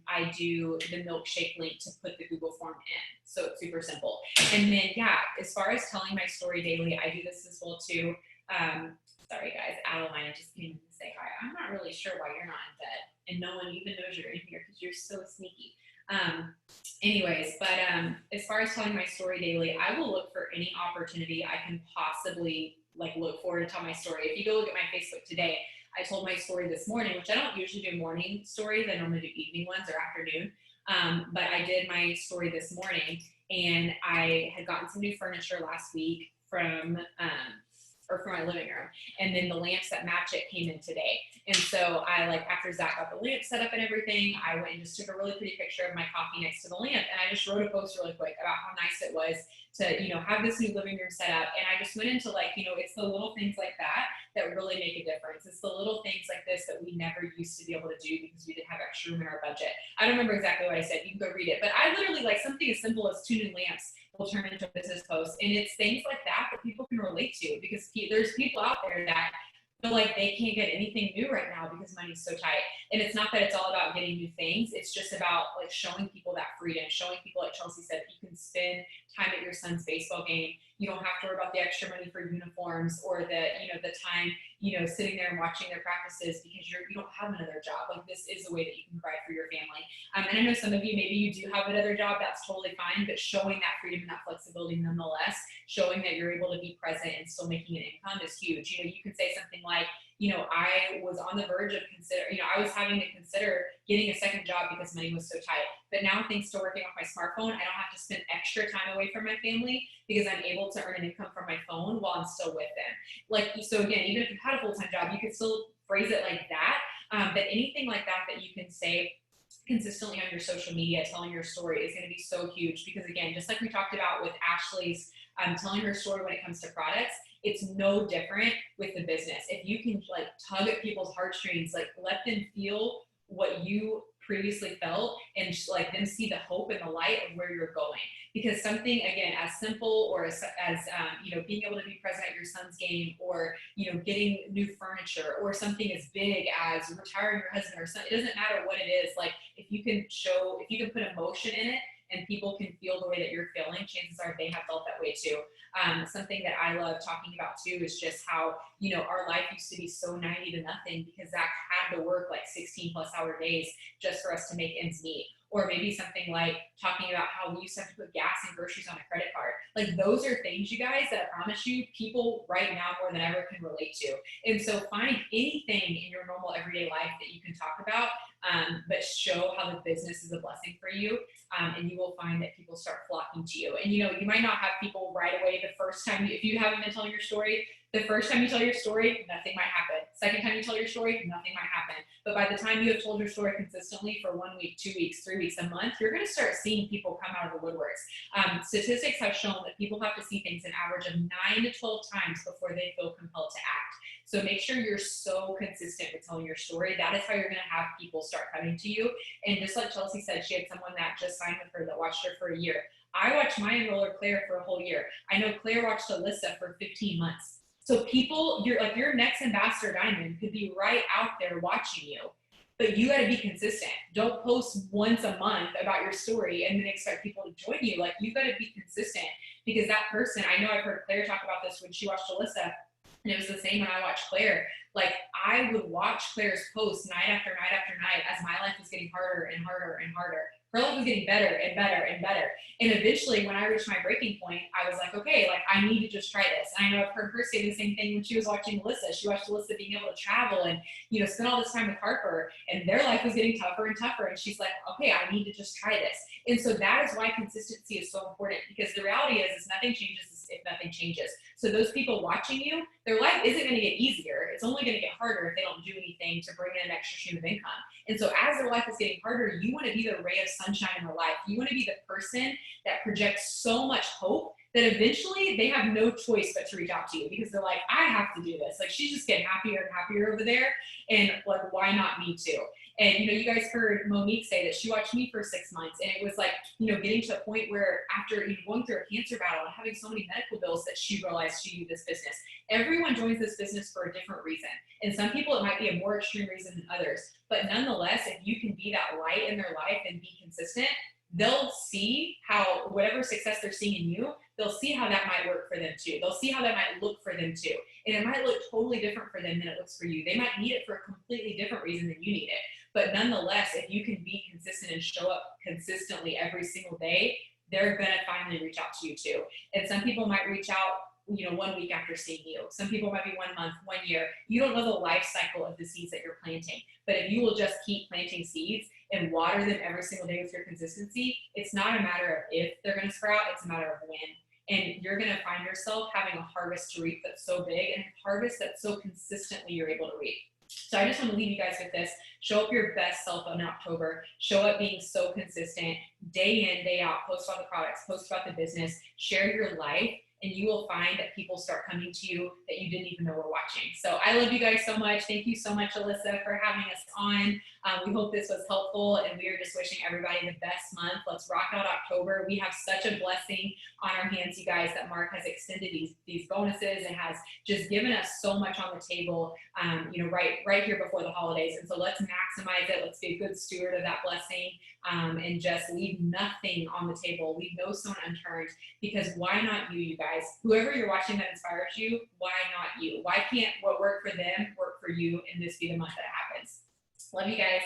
I do the milkshake link to put the Google form in. So it's super simple. And then, yeah, as far as telling my story daily, I do this as well too. Sorry guys, Adeline just came in to say hi. I'm not really sure why you're not in bed and no one even knows you're in here because you're so sneaky. Anyways, but as far as telling my story daily, I will look for any opportunity I can possibly look for to tell my story. If you go look at my Facebook today, I told my story this morning, which I don't usually do morning stories. I normally do evening ones or afternoon. But I did my story this morning, and I had gotten some new furniture last week from my living room, and then the lamps that match it came in today. And so I after Zach got the lamp set up and everything, I went and just took a really pretty picture of my coffee next to the lamp, and I just wrote a post really quick about how nice it was to have this new living room set up. And I just went into it's the little things like that that really make a difference. It's the little things like this that we never used to be able to do because we didn't have extra room in our budget. I don't remember exactly what I said. You can go read it, but I literally something as simple as 2 new lamps will turn into a business post. And it's things like that that people can relate to, because there's people out there that feel like they can't get anything new right now because money's so tight. And it's not that it's all about getting new things. It's just about showing people that freedom, showing people, like Chelsie said, you can spend time at your son's baseball game. You don't have to worry about the extra money for uniforms or the time, sitting there and watching their practices because you don't have another job. This is a way that you can provide for your family. And I know some of you, maybe you do have another job, that's totally fine, but showing that freedom and that flexibility nonetheless, showing that you're able to be present and still making an income is huge. You can say something like, I was on the verge of I was having to consider getting a second job because money was so tight. But now, thanks to working off my smartphone, I don't have to spend extra time away from my family because I'm able to earn an income from my phone while I'm still with them. So again, even if you had a full-time job, you could still phrase it like that. But anything like that that you can say consistently on your social media, telling your story, is going to be so huge. Because again, just like we talked about with Ashley's telling her story when it comes to products, it's no different with the business. If you can tug at people's heartstrings, let them feel what you previously felt, and them see the hope and the light of where you're going. Because something, again, as simple or as being able to be present at your son's game, or getting new furniture, or something as big as retiring your husband or son, it doesn't matter what it is. If you can put emotion in it and people can feel the way that you're feeling, chances are they have felt that way too. Something that I love talking about too is just how, our life used to be so 90 to nothing because Zach had to work 16+ hour days just for us to make ends meet. Or maybe something like talking about how we used to have to put gas and groceries on a credit card. Those are things, you guys, that I promise you people right now more than ever can relate to. And so find anything in your normal everyday life that you can talk about, but show how the business is a blessing for you. And you will find that people start flocking to you. And you might not have people right away the first time, if you haven't been telling your story, the first time you tell your story, nothing might happen. Second time you tell your story, nothing might happen. But by the time you have told your story consistently for 1 week, 2 weeks, 3 weeks, a month, you're going to start seeing people come out of the woodworks. Statistics have shown that people have to see things an average of 9 to 12 times before they feel compelled to act. So make sure you're so consistent with telling your story. That is how you're going to have people start coming to you. And just like Chelsie said, she had someone that just signed with her that watched her for a year. I watched my enroller Claire for a whole year. I know Claire watched Alyssa for 15 months. So people, your next ambassador diamond could be right out there watching you, but you got to be consistent. Don't post once a month about your story and then expect people to join you. You got to be consistent, because that person, I know I've heard Claire talk about this when she watched Alyssa, and it was the same when I watched Claire. I would watch Claire's posts night after night after night as my life was getting harder and harder and harder. Her life was getting better and better and better. And eventually, when I reached my breaking point, I was like, okay, I need to just try this. And I know I've heard her say the same thing when she was watching Alyssa. She watched Alyssa being able to travel and, spend all this time with Harper, and their life was getting tougher and tougher. And she's like, okay, I need to just try this. And so that is why consistency is so important, because the reality is nothing changes if nothing changes. So those people watching you, their life isn't going to get easier. It's only going to get harder if they don't do anything to bring in an extra stream of income. And so as their life is getting harder, you want to be the ray of sunshine in their life. You want to be the person that projects so much hope that eventually they have no choice but to reach out to you, because they're like, I have to do this. Like, she's just getting happier and happier over there. And like, why not me too? And, you know, you guys heard Monique say that she watched me for 6 months, and it was like, you know, getting to a point where after going through a cancer battle and having so many medical bills, that she realized she knew this business. Everyone joins this business for a different reason. And some people, it might be a more extreme reason than others. But nonetheless, if you can be that light in their life and be consistent, they'll see how whatever success they're seeing in you, they'll see how that might work for them too. They'll see how that might look for them too. And it might look totally different for them than it looks for you. They might need it for a completely different reason than you need it. But nonetheless, if you can be consistent and show up consistently every single day, they're gonna finally reach out to you too. And some people might reach out, you know, 1 week after seeing you. Some people might be 1 month, 1 year. You don't know the life cycle of the seeds that you're planting. But if you will just keep planting seeds and water them every single day with your consistency, it's not a matter of if they're going to sprout, it's a matter of when. And you're going to find yourself having a harvest to reap that's so big, and a harvest that's so consistently you're able to reap. So I just want to leave you guys with this. Show up your best self in October. Show up being so consistent, day in, day out. Post about the products, post about the business, share your life, and you will find that people start coming to you that you didn't even know were watching. So I love you guys so much. Thank you so much, Alyssa, for having us on. We hope this was helpful, and we are just wishing everybody the best month. Let's rock out October. We have such a blessing on our hands, you guys, that Mark has extended these bonuses and has just given us so much on the table, you know, right here before the holidays. And so let's maximize it. Let's be a good steward of that blessing, and just leave nothing on the table. Leave no stone unturned, because why not you guys? Whoever you're watching that inspires you, why not you? Why can't what worked for them work for you, and this be the month that it happens? Love you guys.